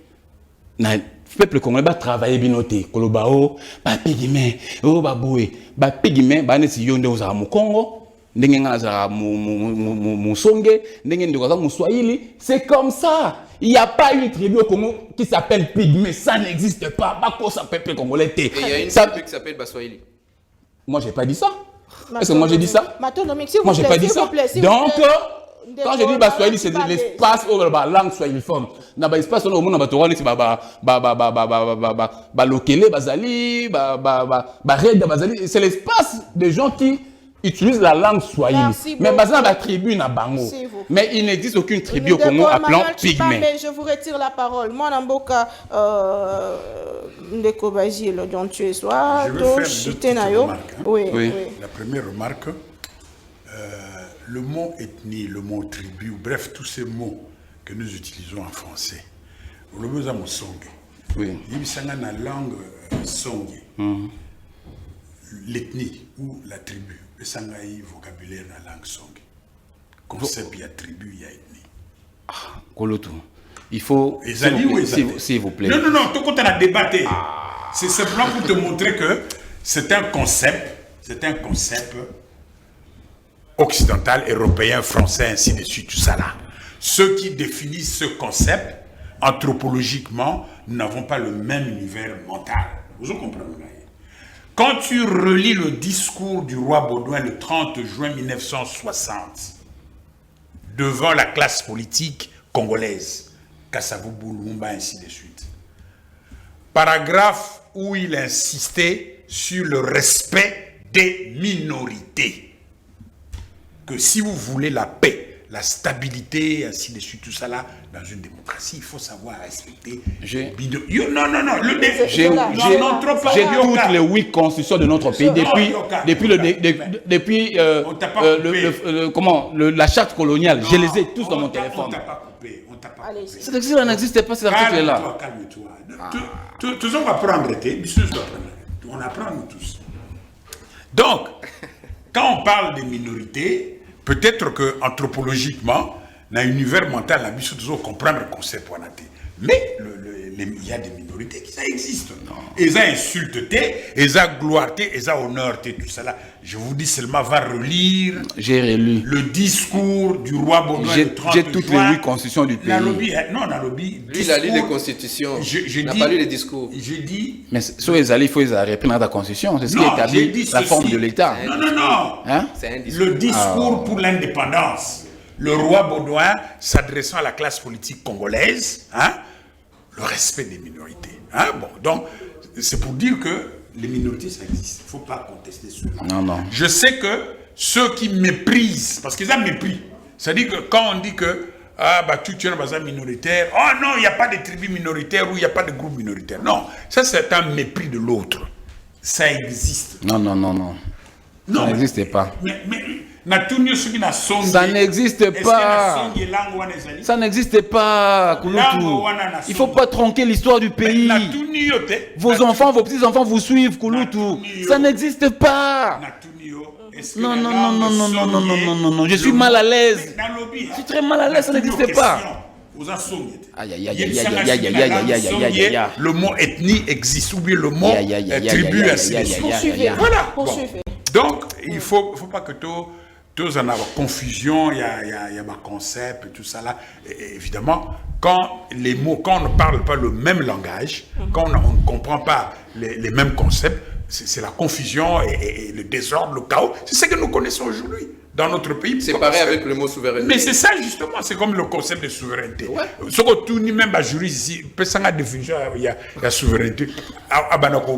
Le peuple congolais va travailler binoté. Kolobao, ba pigime, oh baboué, ba pigime, ba nesi yonde oza mu Congo, ndenge ngaza mu songe, ndenge ndokaza mu Swahili. C'est comme ça. Il n'y a pas une tribu au Congo qui s'appelle pygmée. Ça n'existe pas. Bako ça peuple congolais. Et il y a une tribu qui s'appelle Baswahili. Moi, j'ai pas dit ça. Est-ce que moi, j'ai dit ça? Moi, j'ai pas dit ça. Donc, quand je dis Baswahili, c'est l'espace où la langue swahiliphone. Dans l'espace où on a c'est l'espace des gens qui utilisent la langue swahili. Mais basé la tribu na bango. Mais il n'existe aucune tribu au Congo appelant pygmée. Mais je vous retire la parole. Moi, Namboka, Ndeko Basile, dont tu es soi, je veux faire deux remarques. Oui. La première remarque, le mot ethnie, le mot tribu, bref, tous ces mots que nous utilisons en français, le mot songe. Oui. Il y a une langue songe. L'ethnie ou la tribu. Le sangaï vocabulaire dans la langue songe. Concept, il y a tribu, il y a ethnie. Ah, Koloto. Il faut. S'il vous plaît. Non, tout compte à débattre. C'est simplement pour te montrer que c'est un concept occidental, européen, français, ainsi de suite, tout ça là. Ceux qui définissent ce concept, anthropologiquement, nous n'avons pas le même univers mental. Vous comprenez? Quand tu relis le discours du roi Baudouin le 30 juin 1960, devant la classe politique congolaise, Kasavubu, Lumumba, ainsi de suite, paragraphe où il insistait sur le respect des minorités. Que si vous voulez la paix, la stabilité, ainsi de suite, tout ça là, dans une démocratie, il faut savoir respecter. J'ai toutes les 8 constitutions de notre pays depuis la charte coloniale. Je les ai tous dans mon téléphone. On t'a pas coupé. Ça n'existe pas, cet article-là. Calme-toi. Tous on va prendre, on apprend nous tous. Donc, quand on parle des minorités, peut-être que anthropologiquement, dans l'univers mental, la mission toujours comprendre le concept. Mais il y a des minorités qui ça existe. Ils ont insulté, ils ont gloiré, ils ont honoré, tout ça là. Je vous dis seulement, va relire. J'ai relu le discours du roi Baudouin le 30 J'ai toutes les 8 constitutions du pays. Lui, il a lu les constitutions. Il n'a pas lu les discours. J'ai dit. Mais sur les alliés, il faut les reprendre la constitution. C'est ce qui établit la forme de l'État. Non. Hein? Le discours pour l'indépendance. Le roi Baudouin s'adressant à la classe politique congolaise, le respect des minorités. Donc, c'est pour dire que les minorités, ça existe. Il ne faut pas contester cela. Non. Je sais que ceux qui méprisent, parce qu'ils ont mépris, c'est-à-dire que quand on dit que tu es un minoritaire, oh non, il n'y a pas de tribus minoritaires ou il n'y a pas de groupe minoritaire. Non, ça c'est un mépris de l'autre. Ça existe. Non. Ça n'existe pas. Ça n'existe pas. Ça n'existe pas, Kouloutou. Il ne faut pas tronquer l'histoire du pays. Vos enfants, vos petits-enfants vous suivent, Kouloutou. Ça n'existe pas. Non. Je suis mal à l'aise. Je suis très mal à l'aise, ça n'existe pas. Aïe. Le mot ethnie existe, ou bien le mot tribu, ainsi de suite. Voilà. Donc, il ne faut pas que tous en avoir confusion, il y a un concept et tout ça là. Et évidemment, quand on ne parle pas le même langage, quand on ne comprend pas les mêmes concepts, c'est la confusion et le désordre, le chaos. C'est ce que nous connaissons aujourd'hui dans notre pays. C'est pareil avec le mot souveraineté. Mais c'est ça justement, c'est comme le concept de souveraineté. Ce que tout ni même juriste ici, peut sans la définition, il y a souveraineté.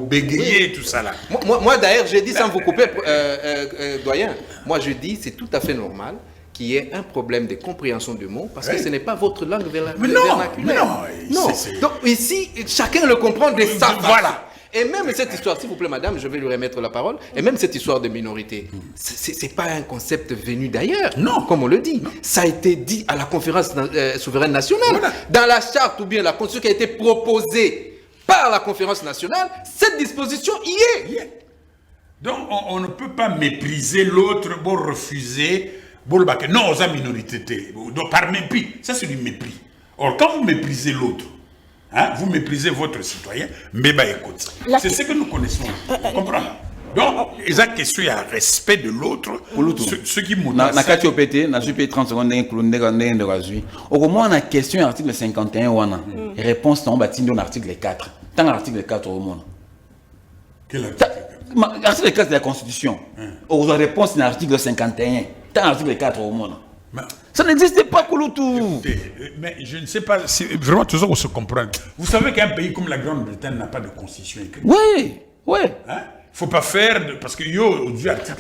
Bégayer tout ça là. Moi d'ailleurs, j'ai dit sans vous couper, doyen. Moi je dis c'est tout à fait normal qu'il y ait un problème de compréhension du mot parce que ce n'est pas votre langue vernaculaire. Non. Donc ici, chacun le comprend de sa façon. Voilà. Et même cette histoire, s'il vous plaît, madame, je vais lui remettre la parole, et même cette histoire de minorité, ce n'est pas un concept venu d'ailleurs, comme on le dit. Ça a été dit à la conférence souveraine nationale, dans la charte ou bien la constitution qui a été proposée par la conférence nationale, cette disposition y est. Donc, on ne peut pas mépriser l'autre, refuser, non, aux minorités, par mépris. Ça, c'est du mépris. Or, quand vous méprisez l'autre, vous méprisez votre citoyen, mais écoute, c'est ce que nous connaissons. Vous comprenez? Donc, il y a question, il y a respect de l'autre. Ce qui m'ont dit. Na 30 secondes, au moins, on a question article 51, réponse dans l'article 4. Tant l'article 4 au monde. Quel article? L'article 4 de la Constitution. Aux réponses dans l'article 51. Tant l'article 4 au monde. Ça n'existe pas, Kouloutou. Mais je ne sais pas, vraiment tout ça on se comprend. Vous savez qu'un pays comme la Grande-Bretagne n'a pas de constitution écrite. Oui. Il ne faut pas faire, parce que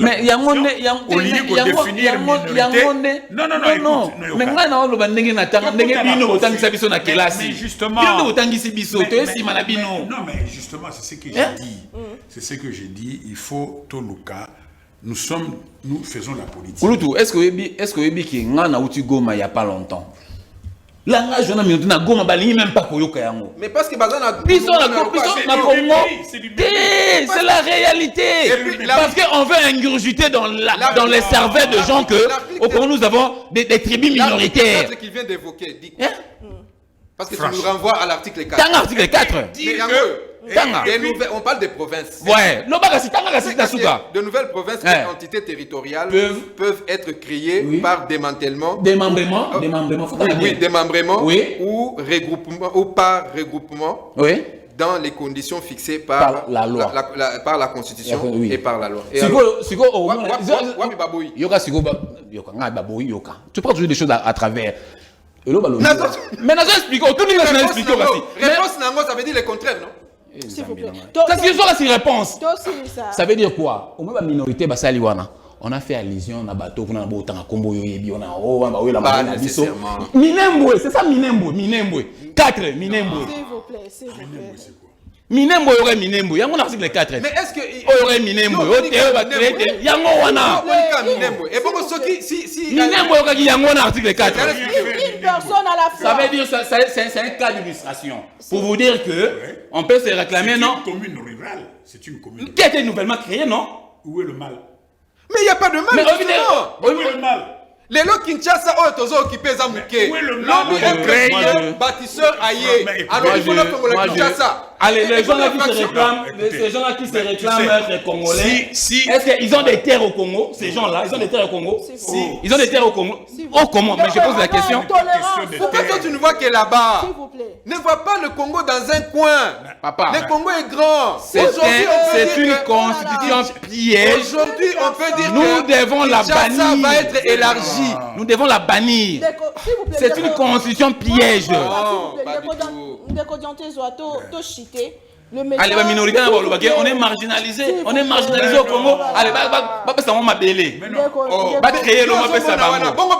mais il y a au lieu de définir minorité. Non. Mais justement, c'est ce que j'ai dit. C'est ce que j'ai dit. Il faut tout le cas. Nous faisons la politique. Kouloutou, est-ce que vous avez dit qu'on a eu Goma il n'y a pas longtemps? Là, je n'ai pas Goma, même pas pour Yokayango. Mais parce que c'est la réalité. Parce qu'on veut ingurgiter dans les cerveaux de gens que nous avons des tribus minoritaires. L'article qu'il vient d'évoquer dit quoi? Parce que tu nous renvoies à l'article 4. Dans l'article 4. On parle des provinces. Ouais. De nouvelles provinces et entités territoriales peuvent être créées par démembrement. Démembrement. Ou regroupement ou par regroupement. Oui. Dans les conditions fixées par la loi, par la Constitution et par la loi. Tu prends toujours des choses à travers. Mais nous expliquons, tout le monde nous explique aussi. Réponse nango, ça veut dire le contraire, non? S'il vous plaît. Ça veut dire quoi? Ça veut dire quoi? Au moins la minorité, on a fait allusion à bateau qu'on a beau temps à combo yoyebi on a oh on va oui la Pas marine biso nécessairement. Minembwe c'est ça Minembwe 4 Minembwe S'il vous plaît, s'il vous plaît. Minembwe aurait Minembwe yango na article 4 Mais est-ce que aurait Minembwe ote ba traité yango wana et pourquoi si Minembwe aurait yango na article 4 Une personne à la fois. ça veut dire c'est un cas d'illustration pour vous dire que on peut se réclamer non C'est une commune rurale. C'est une commune. qui a été nouvellement créée non Où est le mal? mais il n'y a pas de mal. mais justement. Où est le mal? Les lots Kinshasa, tozo occupé Zamouké. Où est le mal? L'homme Moi, je- est bâtisseur aillé. Alors il faut le Congolais Kinshasa. Allez, les gens là qui se fraction. réclament, Écoutez, ces gens là qui se mais tu réclament sais, être congolais, si- est-ce qu'ils ont des terres au Congo? Ces gens-là, ils ont des terres au Congo? Ils ont des terres au Congo? Oh, comment? Mais je pose la question. Tolérance. Pourquoi toi tu ne vois que là-bas? S'il vous plaît. Ne vois pas le Congo dans un coin. Papa, Le Congo est grand. c'est Aujourd'hui, on peut c'est dire une que- constitution piège. Aujourd'hui, on peut dire Nous que devons la Kinshasa bannir. va être élargi. Nous devons la bannir. S'il vous plaît. C'est une constitution piège. Non, pas du tout. Allez, la minorité, on est marginalisé. On est marginalisé au Congo. Allez, ça va m'abeler. Va créer le mot ça va. Bongo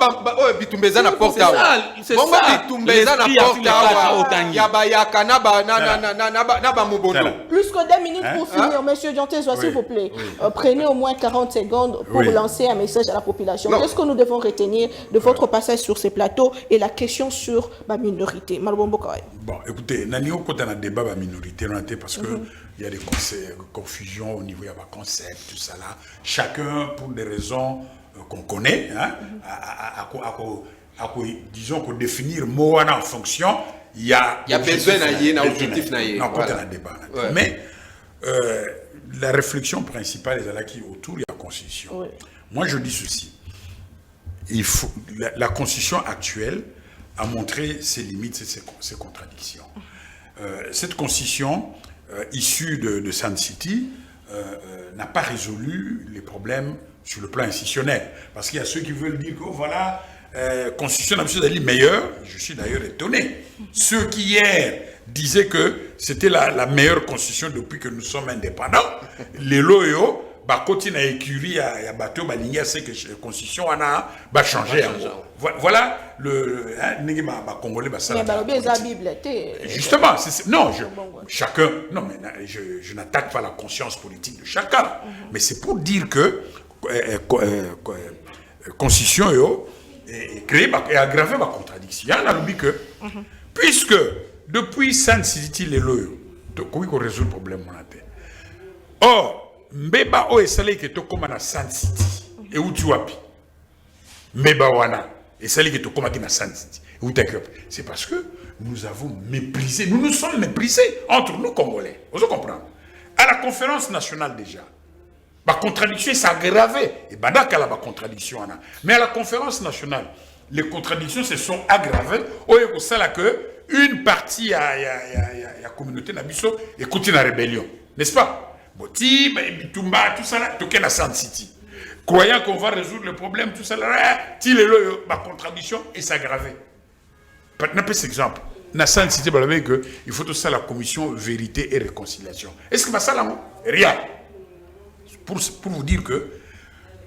bitumbeza na porte awa. C'est Bongo ça. bitumbeza na L'esprit porte awa. Otangi. Ya bayaka na ba mubondo. Plus que 2 minutes pour finir, monsieur Diantezo, s'il vous plaît. Prenez au moins 40 secondes pour lancer un message à la population. Qu'est-ce que nous devons retenir de votre passage sur ces plateaux et la question sur la minorité? Malbombo Kawai. Bon, écoutez, Nani, quand on a un débat de la minorité, parce qu'il y a des confusions au niveau, il y a des concepts, tout ça là. Chacun, pour des raisons qu'on connaît, hein, disons qu'on définir Moana en fonction, il y a besoin d'un objectif. Non, quand on a un débat. Ouais. Mais la réflexion principale est là qui autour de la Constitution. Oui. Moi, je dis ceci. Il faut, la Constitution actuelle a montré ses limites et ses contradictions. Cette Constitution, issue de Sun City, n'a pas résolu les problèmes sur le plan institutionnel. Parce qu'il y a ceux qui veulent dire que voilà, Constitution d'Ali meilleure, je suis d'ailleurs étonné. Ceux qui hier disaient que c'était la meilleure Constitution depuis que nous sommes indépendants, les loyaux, bah, continue à écurie à bateau, bah, l'igna sait que la Constitution va changer. Voilà le Congolais, bah, ça. Justement, non, chacun, non, mais je n'attaque pas la conscience politique de chacun, mais c'est pour dire que Constitution est créée et aggravée ma contradiction. Il y a un que, puisque depuis Sun City, les loyaux, comment on résout le problème monétaire. Or, Mbeba o esali ke to koma na Sun City et où tu wapi Mbeba wana esali ke to koma na Sun City et où tu c'est parce que nous avons méprisé, nous nous sommes méprisés entre nous Congolais. Vous comprenez? À la conférence nationale déjà, ma contradiction s'est aggravée et badaka la contradiction ana. Mais à la conférence nationale, les contradictions se sont aggravées au ça que une partie à la communauté nabiso et continue la rébellion, n'est-ce pas? Boti, Bitumba, tout ça là, tout est à Sun City. Croyant qu'on va résoudre le problème, tout ça là, ma contradiction et s'aggraver. Maintenant, cet exemple, dans Sun City, il faut tout ça la commission vérité et réconciliation. Est-ce que ça là, rien. Pour vous dire que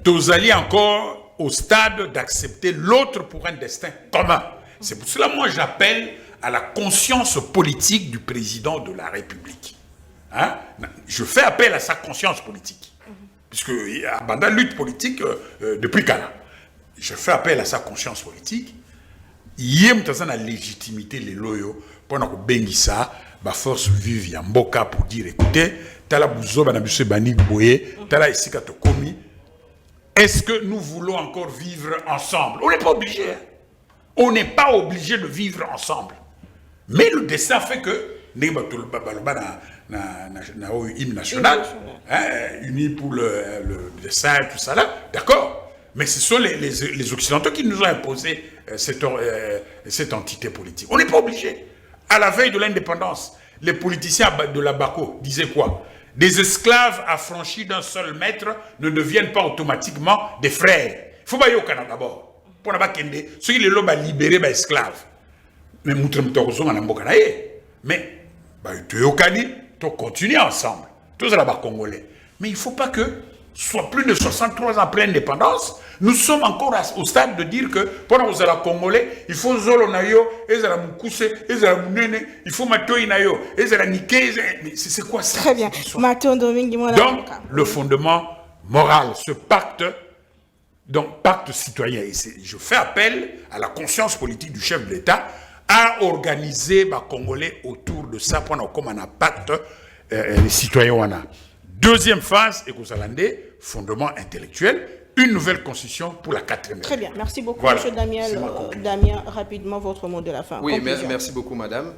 tous alliés encore au stade d'accepter l'autre pour un destin commun. C'est pour cela moi j'appelle à la conscience politique du président de la République. Hein? Je fais appel à sa conscience politique. Puisque il y a une lutte politique depuis Kala. Je fais appel à sa conscience politique. Il y a une légitimité, les loyaux, pendant que Bengissa, la force vive, il y a Mboka pour dire écoutez, Tala Bouzo, Banabuse Banik Boye, Tala Isika Tokomi, est-ce que nous voulons encore vivre ensemble? On n'est pas obligé. Hein? On n'est pas obligé de vivre ensemble. Mais le destin fait que, hymne national, unis pour le dessin, tout ça là, d'accord. Mais ce sont les Occidentaux qui nous ont imposé cette entité politique. On n'est pas obligé. À la veille de l'indépendance, les politiciens de la Bako disaient quoi? Des esclaves affranchis d'un seul maître ne deviennent pas automatiquement des frères. Il faut bailler au Canada d'abord. Pour ne pas kende, ceux qui les lobes libérer les esclaves. Mais tu es au Cani, tu continues ensemble. Tous là-bas congolais. Mais il ne faut pas que soit plus de 63 ans après l'indépendance, nous sommes encore au stade de dire que pendant que vous êtes Congolais, il faut Zolo Nayo, il faut Matoi Nayo, c'est quoi ça? Très bien. Donc, le fondement moral, ce pacte, donc pacte citoyen, et je fais appel à la conscience politique du chef de l'État à organiser les Congolais autour de ça pendant comme un pacte citoyen. Deuxième phase, écosalandais, fondement intellectuel, une nouvelle constitution pour la 4e. Très bien, merci beaucoup, voilà. M. Damiel. Damien, rapidement, votre mot de la fin. Oui, merci beaucoup, madame.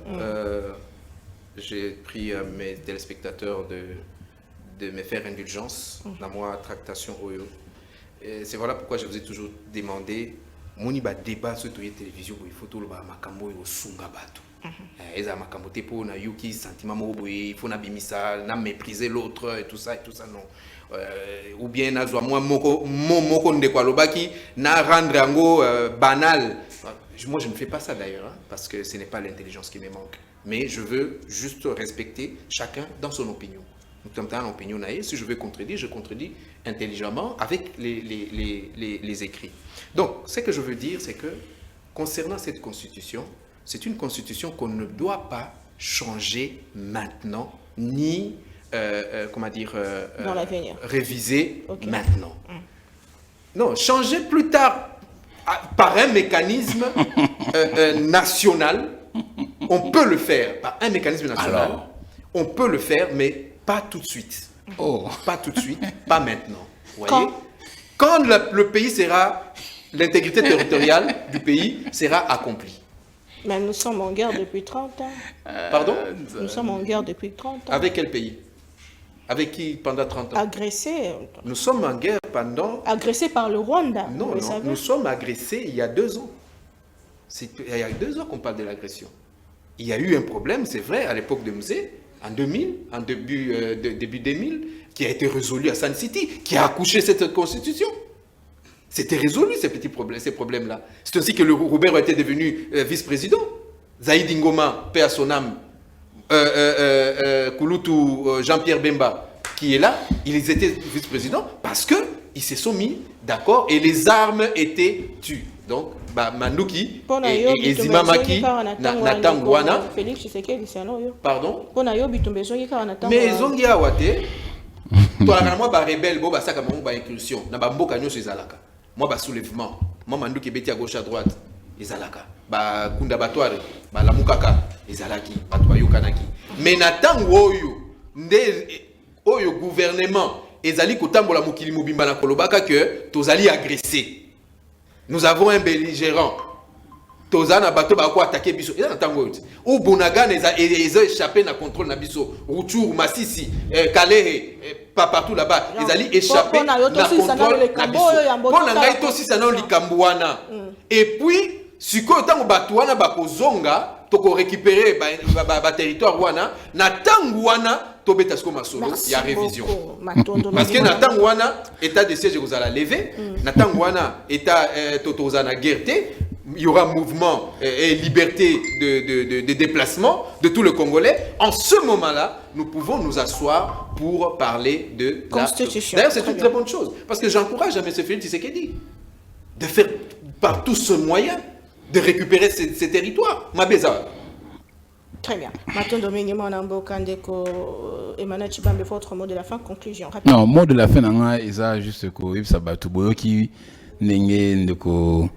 J'ai pris à mes téléspectateurs de me faire indulgence dans ma tractation Oyo. C'est voilà pourquoi je vous ai toujours demandé, mon débat sur la télévision, il faut tout le makambo au sungabato. Il faut mépriser l'autre et tout ça, non. Ou bien moi banal. Moi je ne fais pas ça d'ailleurs, parce que ce n'est pas l'intelligence qui me manque. Mais je veux juste respecter chacun dans son opinion. Donc, dans l'opinion, si je veux contredire, je contredis intelligemment avec les écrits. Donc, ce que je veux dire, c'est que concernant cette constitution, c'est une constitution qu'on ne doit pas changer maintenant, ni dans l'avenir. Réviser maintenant. Non, changer plus tard par un mécanisme national. On peut le faire par un mécanisme national. Alors, on peut le faire, mais pas tout de suite. Pas tout de suite, pas maintenant. Vous voyez? Quand le pays sera, l'intégrité territoriale du pays sera accomplie. Mais nous sommes en guerre depuis 30 ans. Pardon? Nous sommes en guerre depuis 30 ans. Avec quel pays? Avec qui pendant 30 ans? Agressés. Nous sommes en guerre pendant... Agressés par le Rwanda. Non, nous sommes agressés il y a 2 ans. Il y a 2 ans qu'on parle de l'agression. Il y a eu un problème, c'est vrai, à l'époque de Mzé, en 2000, en début 2000, qui a été résolu à Sun City, qui a accouché cette constitution. C'était résolu, ces problèmes-là. C'est ainsi que le Robert a été devenu vice-président. Zaïd Ngoma, paix à son âme, Kouloutou, Jean-Pierre Bemba, qui est là, ils étaient vice-présidents parce qu'ils se sont mis d'accord et les armes étaient tues. Donc, Manduki et Zimamaki, Natangwana. Félix Tshisekedi, c'est non. Pardon? Mais ils ont dit à Wate, toi, moi, ba rebelle, bo ba saka mo ba incursion, na ba mboka nyoso ezalaka. Moi, ba soulèvement, moi Manduki beti à gauche à droite, ezalaka. Ba kunda batware, ba lamukaka, ezalaki, batwa yokanaki. Mais natango oyo gouvernement ezali kotambola mokili mobimba na kolobaka que tozali agressé. Nous avons un belligérant. Tozana bato ba ko attaquer biso. Eza na tango yote. Ou Bonagan ils ont échappé na contrôle na biso. Rutshuru, Masisi, Kalehe, pas partout là-bas. Ils allaient échapper na contrôle na biso. Pona ngai to si sana likambo wana. Et puis siko tango bato wana ba kozonga to ko récupérer ba territoire wana na tango wana tobeta sko masolo ya révision. Parce que na tango wana état de siège kozala levé, na tango wana état totozana guerre, il y aura mouvement et liberté de déplacement de tout le Congolais. En ce moment-là, nous pouvons nous asseoir pour parler de Constitution. D'ailleurs, c'est une très bonne chose. Parce que j'encourage à M. Félix Tshisekedi de faire par tous ce moyen de récupérer ces territoires. Mabeza. Très bien. Maintenant, Dominique Monambo Kandeko, Emmanuel Chibambe, votre mot de la fin, conclusion. Non, mot de la fin, c'est juste que ça va tout beau qui n'est ndeko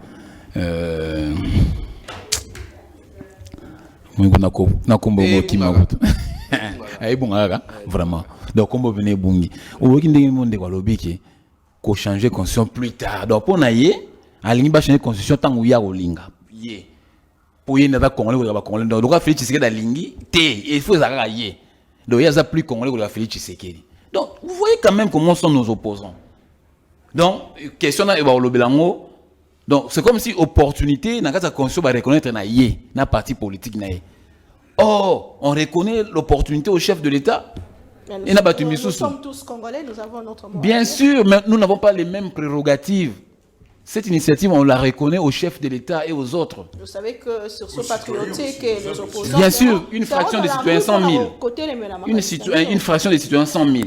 vraiment donc comme venez bungi ou qui ndenge monde kwa lobiki ko changer constitution plus tard donc pour naie alingi ba changer constitution tangu ya olinga ye pour yenda ba congolais ba congolais donc ka Félix Tshisekedi alingi te il faut ça ye donc il y a ça plus congolais que Félix Tshisekedi donc vous voyez quand même comment sont nos opposants donc question na ba lobelango. Donc, c'est comme si opportunité, dans la constitution, va reconnaître na parti politique. Or, on reconnaît l'opportunité au chef de l'État. Nous sommes tous Congolais, nous avons notre mot. Bien sûr, mais nous n'avons pas les mêmes prérogatives. Cette initiative, on la reconnaît au chef de l'État et aux autres. Vous savez que sur ce patriotique, les opposants... Bien sûr, une fraction des citoyens 100 000. Une fraction des citoyens 100 000.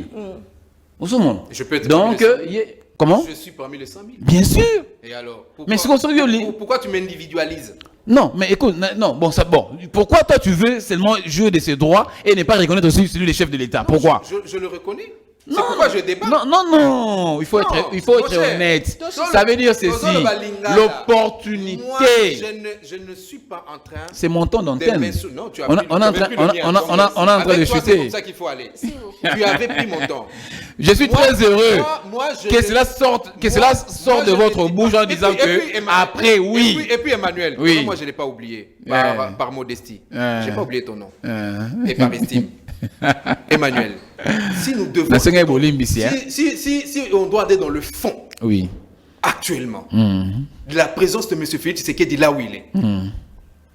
Je peux être Donc, parmi les 100 000. comment? Je suis parmi les 100 000. Bien sûr. Et alors, Mais c'est comme ça pourquoi tu m'individualises? Non, mais écoute, non, bon, pourquoi toi tu veux seulement jouer de ses droits et ne pas reconnaître aussi celui des chefs de l'État? Pourquoi? Je le reconnais. C'est pourquoi je débat. Non, il faut être honnête. Ça veut dire ceci, l'opportunité. Moi, je ne suis pas en train. C'est mon temps d'antenne. Non, tu as On pris- est en train tu avais pris le mien. on est en train de Avec toi, chuter. C'est comme ça qu'il faut aller. Tu avais pris mon temps. Je suis très heureux que je- cela sorte moi, de je votre ne dis bouche pas- en disant et puis, que Emmanuel, après, oui. Et puis Emmanuel, Oui. moi je ne l'ai pas oublié par modestie. Euh. Je n'ai pas oublié ton nom. Et par estime. Emmanuel, si nous devons. La Seigneur Bolimbisi, hein? Si on doit aller dans le fond, Oui. actuellement, de la présence de M. Félix Tshisekedi là où il est.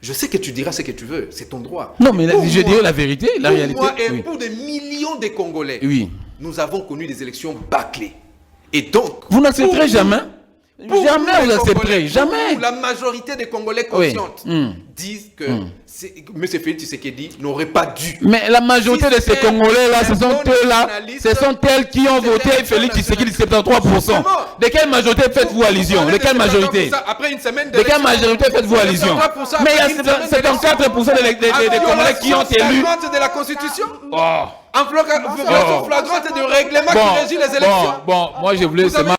Je sais que tu diras ce que tu veux, c'est ton droit. Non, mais Pour je moi- dirais la vérité, la pour réalité. moi et Oui. pour des millions de Congolais, Oui. nous avons connu des élections bâclées. Et donc, Vous n'accepterez pour jamais. pour Jamais nous, vous les accepterez. Congolais, Jamais. pour nous, la majorité des Congolais Oui. conscientes disent que M. Félix Tshisekedi n'aurait pas dû. Mais la majorité Si de ces c'était Congolais-là, un ce sont bon eux-là, nationaliste, ce sont elles qui ont c'était voté un bon Félix Tshisekedi de nationaliste. 73%. Justement. De quelle majorité faites-vous allusion? De quelle majorité? Après une semaine De quelle majorité faites-vous allusion? Mais il y a 74% des Congolais qui ont élu. de la Constitution. Oh. En violation flagrante du règlement qui régit les élections. Bon, moi je voulais Vous avez- seulement